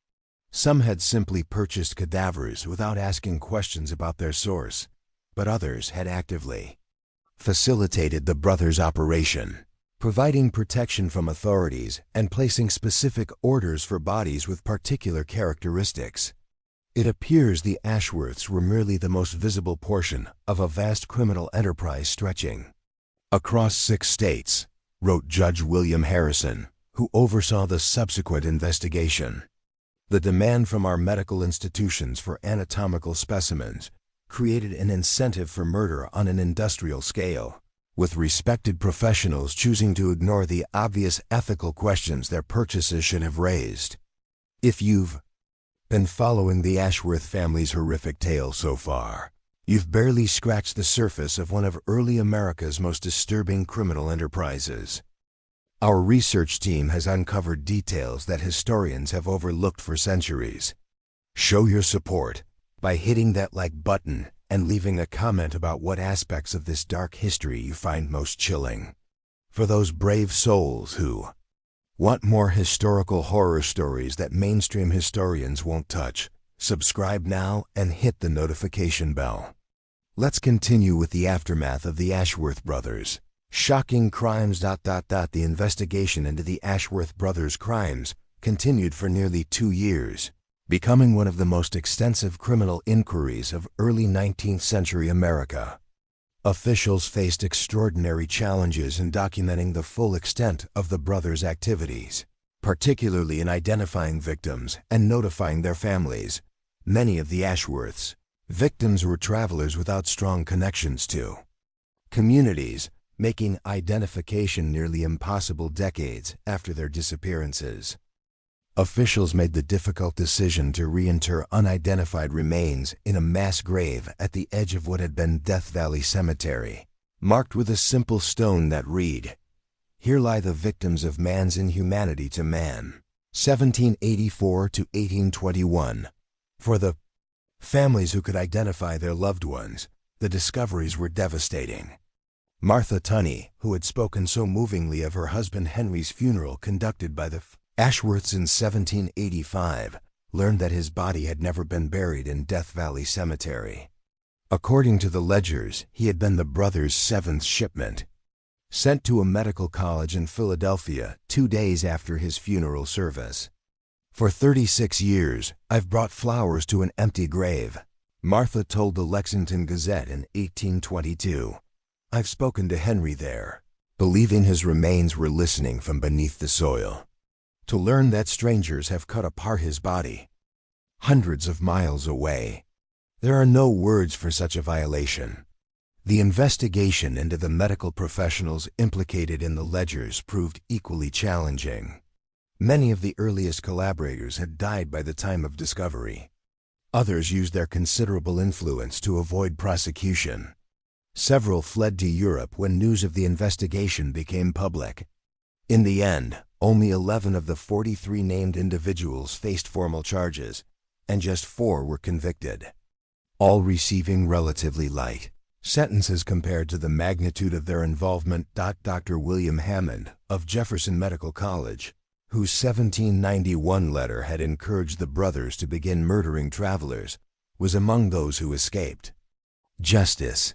Some had simply purchased cadavers without asking questions about their source, but others had actively facilitated the brothers' operation, providing protection from authorities and placing specific orders for bodies with particular characteristics. It appears the Ashworths were merely the most visible portion of a vast criminal enterprise stretching across 6 states, wrote Judge William Harrison, who oversaw the subsequent investigation. The demand from our medical institutions for anatomical specimens created an incentive for murder on an industrial scale, with respected professionals choosing to ignore the obvious ethical questions their purchases should have raised. If you've been following the Ashworth family's horrific tale so far, you've barely scratched the surface of one of early America's most disturbing criminal enterprises. Our research team has uncovered details that historians have overlooked for centuries. Show your support by hitting that like button and leaving a comment about what aspects of this dark history you find most chilling. For those brave souls who want more historical horror stories that mainstream historians won't touch, subscribe now and hit the notification bell. Let's continue with the aftermath of the Ashworth brothers. Shocking crimes. The investigation into the Ashworth brothers' crimes continued for nearly 2 years, becoming one of the most extensive criminal inquiries of early 19th century America. Officials faced extraordinary challenges in documenting the full extent of the brothers' activities, particularly in identifying victims and notifying their families. Many of the Ashworths' victims were travelers without strong connections to communities, making identification nearly impossible decades after their disappearances. Officials made the difficult decision to reinter unidentified remains in a mass grave at the edge of what had been Death Valley Cemetery, marked with a simple stone that read, "Here lie the victims of man's inhumanity to man, 1784 to 1821. For the families who could identify their loved ones, the discoveries were devastating. Martha Tunney, who had spoken so movingly of her husband Henry's funeral conducted by the Ashworths in 1785, learned that his body had never been buried in Death Valley Cemetery. According to the ledgers, he had been the brothers' 7th shipment, sent to a medical college in Philadelphia 2 days after his funeral service. "For 36 years, I've brought flowers to an empty grave," Martha told the Lexington Gazette in 1822, "I've spoken to Henry there," believing his remains were listening from beneath the soil, to learn that strangers have cut apart his body hundreds of miles away. There are no words for such a violation. The investigation into the medical professionals implicated in the ledgers proved equally challenging. Many of the earliest collaborators had died by the time of discovery. Others used their considerable influence to avoid prosecution. Several fled to Europe when news of the investigation became public. In the end, only 11 of the 43 named individuals faced formal charges, and just 4 were convicted, all receiving relatively light sentences compared to the magnitude of their involvement. Dr. William Hammond of Jefferson Medical College, whose 1791 letter had encouraged the brothers to begin murdering travelers, was among those who escaped justice.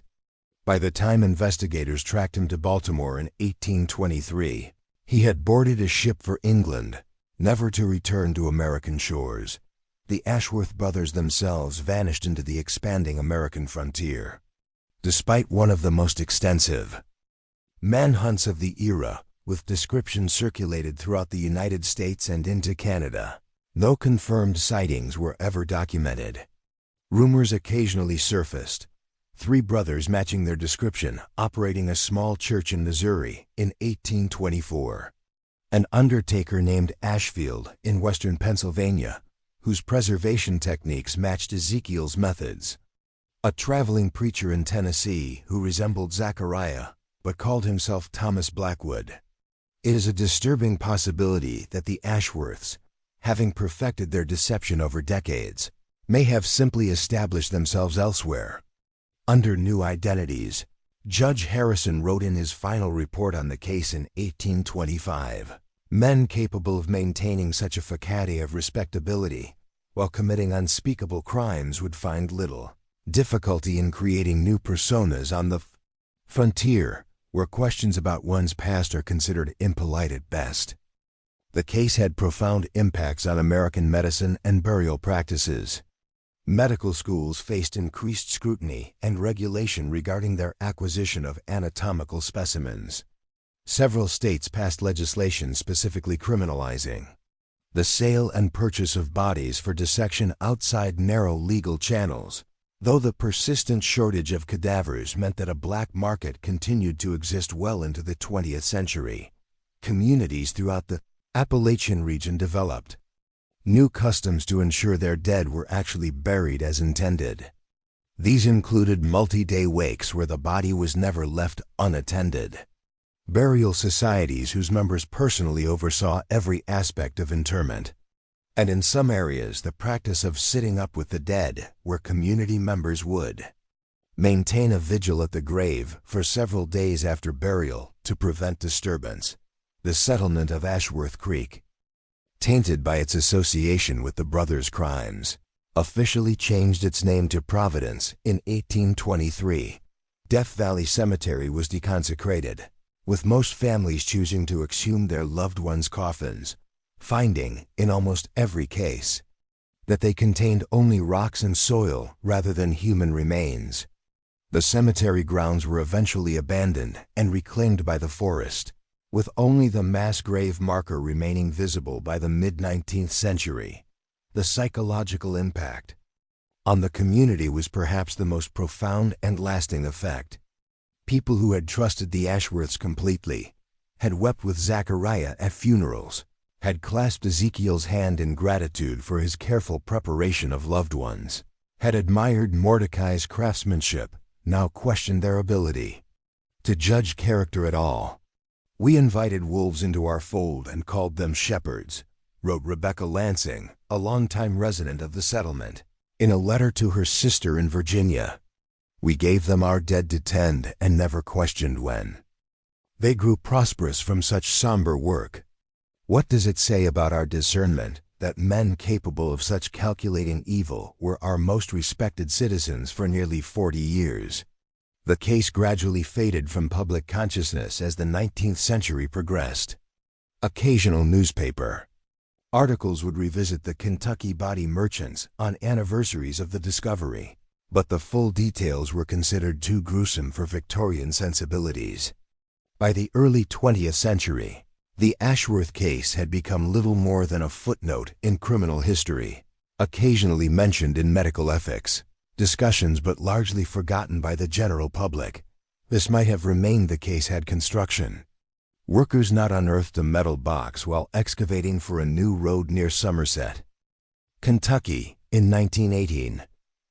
By the time investigators tracked him to Baltimore in 1823, he had boarded a ship for England, never to return to American shores. The Ashworth brothers themselves vanished into the expanding American frontier. Despite one of the most extensive manhunts of the era, with descriptions circulated throughout the United States and into Canada, no confirmed sightings were ever documented. Rumors occasionally surfaced. 3 brothers matching their description operating a small church in Missouri in 1824. An undertaker named Ashfield in western Pennsylvania, whose preservation techniques matched Ezekiel's methods. A traveling preacher in Tennessee who resembled Zechariah, but called himself Thomas Blackwood. It is a disturbing possibility that the Ashworths, having perfected their deception over decades, may have simply established themselves elsewhere, under new identities. Judge Harrison wrote in his final report on the case in 1825, "Men capable of maintaining such a facade of respectability while committing unspeakable crimes would find little difficulty in creating new personas on the frontier, where questions about one's past are considered impolite at best." The case had profound impacts on American medicine and burial practices. Medical schools faced increased scrutiny and regulation regarding their acquisition of anatomical specimens. Several states passed legislation specifically criminalizing the sale and purchase of bodies for dissection outside narrow legal channels, though the persistent shortage of cadavers meant that a black market continued to exist well into the 20th century. Communities throughout the Appalachian region developed new customs to ensure their dead were actually buried as intended. These included multi-day wakes where the body was never left unattended, burial societies whose members personally oversaw every aspect of interment, and in some areas the practice of sitting up with the dead, where community members would maintain a vigil at the grave for several days after burial to prevent disturbance. The settlement of Ashworth Creek, tainted by its association with the brothers' crimes, officially changed its name to Providence in 1823. Death Valley Cemetery was deconsecrated, with most families choosing to exhume their loved ones' coffins, finding, in almost every case, that they contained only rocks and soil rather than human remains. The cemetery grounds were eventually abandoned and reclaimed by the forest, with only the mass grave marker remaining visible by the mid-19th century. The psychological impact on the community was perhaps the most profound and lasting effect. People who had trusted the Ashworths completely, had wept with Zechariah at funerals, had clasped Ezekiel's hand in gratitude for his careful preparation of loved ones, had admired Mordecai's craftsmanship, now questioned their ability to judge character at all. "We invited wolves into our fold and called them shepherds," wrote Rebecca Lansing, a longtime resident of the settlement, in a letter to her sister in Virginia. "We gave them our dead to tend and never questioned when they grew prosperous from such somber work." What does it say about our discernment that men capable of such calculating evil were our most respected citizens for nearly 40 years? The case gradually faded from public consciousness as the 19th century progressed. Occasional newspaper articles would revisit the Kentucky body merchants on anniversaries of the discovery, but the full details were considered too gruesome for Victorian sensibilities. By the early 20th century, the Ashworth case had become little more than a footnote in criminal history, occasionally mentioned in medical ethics discussions but largely forgotten by the general public. This might have remained the case had construction workers not unearthed a metal box while excavating for a new road near Somerset, Kentucky, in 1918.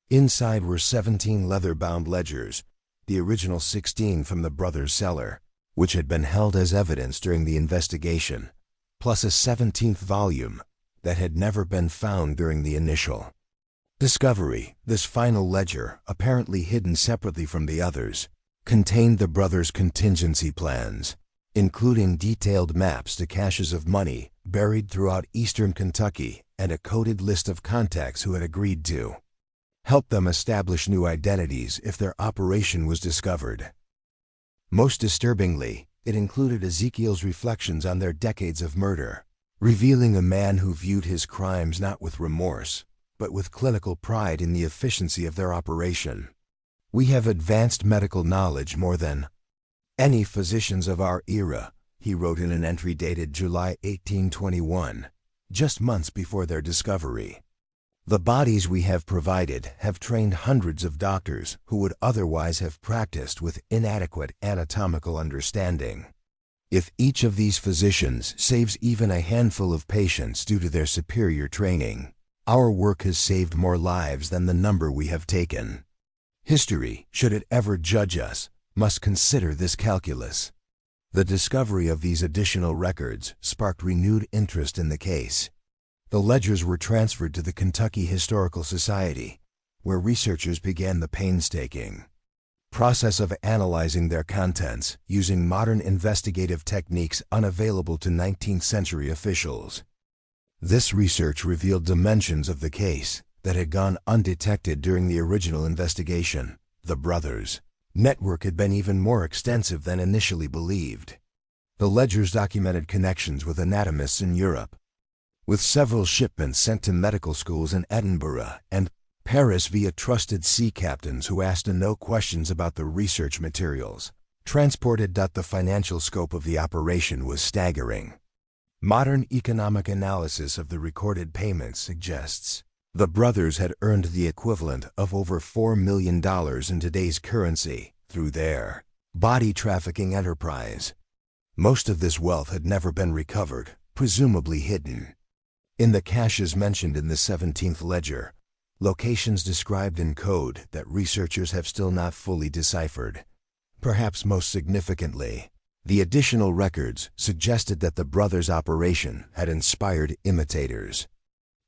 Inside were 17 leather-bound ledgers, the original 16 from the brothers' cellar, which had been held as evidence during the investigation, plus a 17th volume that had never been found during the initial discovery. This final ledger, apparently hidden separately from the others, contained the brothers' contingency plans, including detailed maps to caches of money buried throughout eastern Kentucky and a coded list of contacts who had agreed to help them establish new identities if their operation was discovered. Most disturbingly, it included Ezekiel's reflections on their decades of murder, revealing a man who viewed his crimes not with remorse, but with clinical pride in the efficiency of their operation. "We have advanced medical knowledge more than any physicians of our era," he wrote in an entry dated July 1821, just months before their discovery. "The bodies we have provided have trained hundreds of doctors who would otherwise have practiced with inadequate anatomical understanding. If each of these physicians saves even a handful of patients due to their superior training, our work has saved more lives than the number we have taken. History, should it ever judge us, must consider this calculus." The discovery of these additional records sparked renewed interest in the case. The ledgers were transferred to the Kentucky Historical Society, where researchers began the painstaking process of analyzing their contents using modern investigative techniques unavailable to 19th century officials. This research revealed dimensions of the case that had gone undetected during the original investigation. The brothers' network had been even more extensive than initially believed. The ledgers documented connections with anatomists in Europe, with several shipments sent to medical schools in Edinburgh and Paris via trusted sea captains who asked no questions about the research materials transported. The financial scope of the operation was staggering. Modern economic analysis of the recorded payments suggests the brothers had earned the equivalent of over $4 million in today's currency through their body trafficking enterprise. Most of this wealth had never been recovered, presumably hidden in the caches mentioned in the 17th ledger, locations described in code that researchers have still not fully deciphered. Perhaps most significantly, the additional records suggested that the brothers' operation had inspired imitators.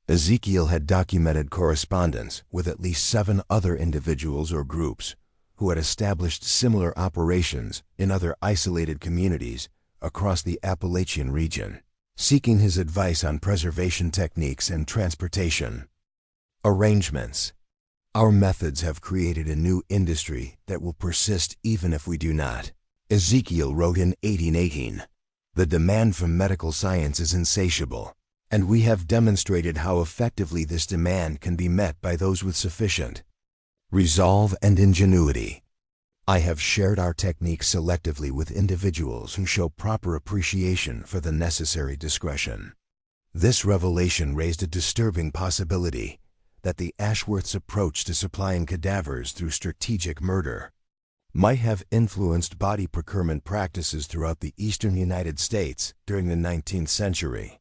Ezekiel had documented correspondence with at least 7 other individuals or groups who had established similar operations in other isolated communities across the Appalachian region, seeking his advice on preservation techniques and transportation arrangements. "Our methods have created a new industry that will persist even if we do not," Ezekiel wrote in 1818. "The demand for medical science is insatiable, and we have demonstrated how effectively this demand can be met by those with sufficient resolve and ingenuity. I have shared our techniques selectively with individuals who show proper appreciation for the necessary discretion." This revelation raised a disturbing possibility that the Ashworths' approach to supplying cadavers through strategic murder might have influenced body procurement practices throughout the eastern United States during the 19th century.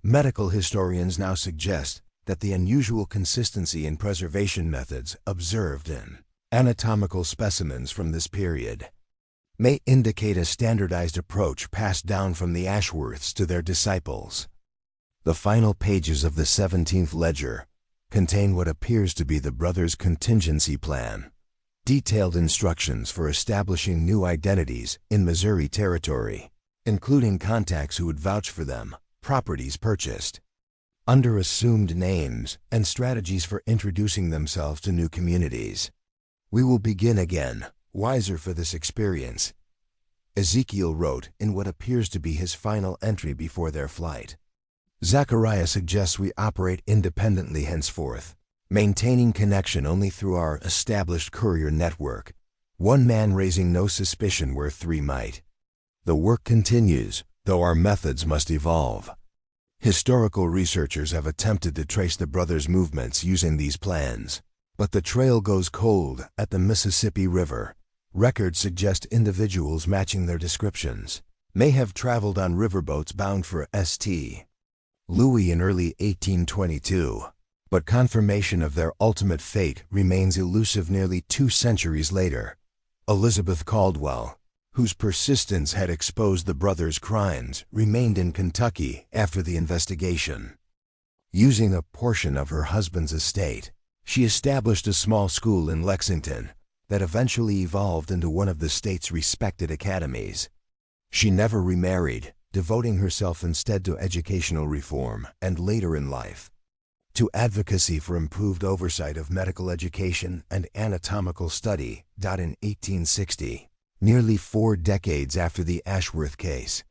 Medical historians now suggest that the unusual consistency in preservation methods observed in anatomical specimens from this period may indicate a standardized approach passed down from the Ashworths to their disciples. The final pages of the 17th ledger contain what appears to be the brothers' contingency plan, detailed instructions for establishing new identities in Missouri Territory, including contacts who would vouch for them, properties purchased under assumed names, and strategies for introducing themselves to new communities. "We will begin again, wiser for this experience," Ezekiel wrote in what appears to be his final entry before their flight. Zechariah suggests we operate independently henceforth, maintaining connection only through our established courier network, one man raising no suspicion where three might. The work continues, though our methods must evolve. Historical researchers have attempted to trace the brothers' movements using these plans, but the trail goes cold at the Mississippi River. Records suggest individuals matching their descriptions may have traveled on riverboats bound for St. Louis in early 1822, but confirmation of their ultimate fate remains elusive nearly 2 centuries later. Elizabeth Caldwell, whose persistence had exposed the brothers' crimes, remained in Kentucky after the investigation. Using a portion of her husband's estate, she established a small school in Lexington that eventually evolved into one of the state's respected academies. She never remarried, devoting herself instead to educational reform and later in life, to advocacy for improved oversight of medical education and anatomical study. In 1860, nearly 4 decades after the Ashworth case,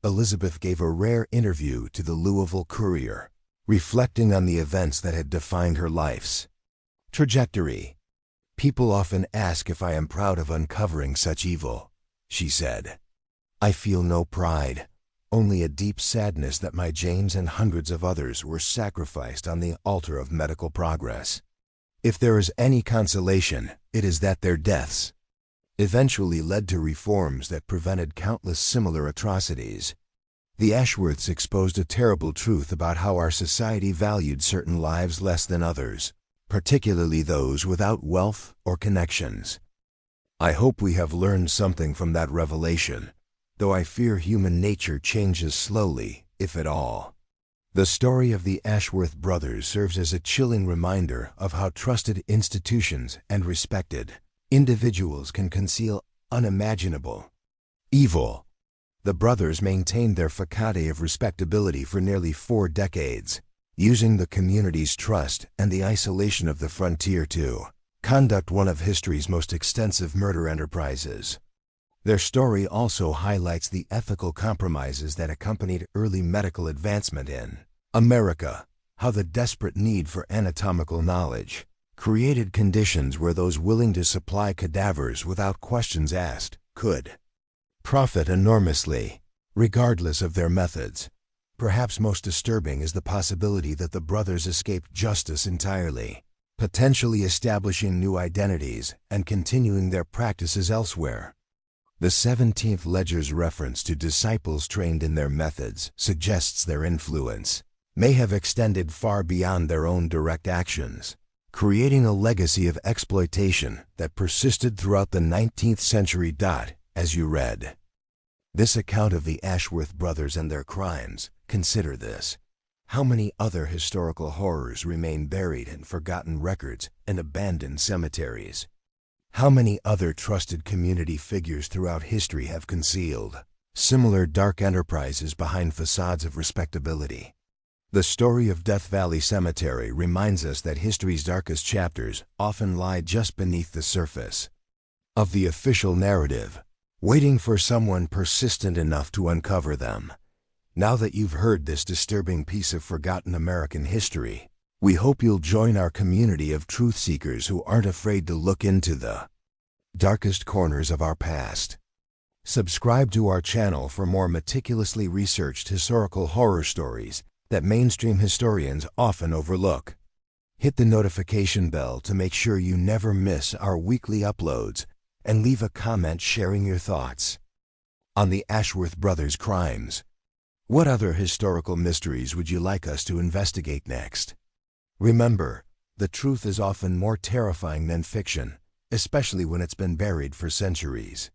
Elizabeth gave a rare interview to the Louisville Courier, reflecting on the events that had defined her life's trajectory. "People often ask if I am proud of uncovering such evil," she said. "I feel no pride, only a deep sadness that my James and hundreds of others were sacrificed on the altar of medical progress. If there is any consolation, it is that their deaths eventually led to reforms that prevented countless similar atrocities." The Ashworths exposed a terrible truth about how our society valued certain lives less than others, particularly those without wealth or connections. I hope we have learned something from that revelation, though I fear human nature changes slowly, if at all. The story of the Ashworth brothers serves as a chilling reminder of how trusted institutions and respected individuals can conceal unimaginable evil. The brothers maintained their facade of respectability for nearly 4 decades, using the community's trust and the isolation of the frontier to conduct one of history's most extensive murder enterprises. Their story also highlights the ethical compromises that accompanied early medical advancement in America, how the desperate need for anatomical knowledge created conditions where those willing to supply cadavers without questions asked could profit enormously, regardless of their methods. Perhaps most disturbing is the possibility that the brothers escaped justice entirely, potentially establishing new identities and continuing their practices elsewhere. The 17th ledger's reference to disciples trained in their methods suggests their influence may have extended far beyond their own direct actions, creating a legacy of exploitation that persisted throughout the 19th century. As you read this account of the Ashworth brothers and their crimes, consider this: how many other historical horrors remain buried in forgotten records and abandoned cemeteries? How many other trusted community figures throughout history have concealed similar dark enterprises behind facades of respectability? The story of Death Valley Cemetery reminds us that history's darkest chapters often lie just beneath the surface of the official narrative, waiting for someone persistent enough to uncover them. Now that you've heard this disturbing piece of forgotten American history, we hope you'll join our community of truth seekers who aren't afraid to look into the darkest corners of our past. Subscribe to our channel for more meticulously researched historical horror stories that mainstream historians often overlook. Hit the notification bell to make sure you never miss our weekly uploads, and leave a comment sharing your thoughts on the Ashworth brothers' crimes. What other historical mysteries would you like us to investigate next? Remember, the truth is often more terrifying than fiction, especially when it's been buried for centuries.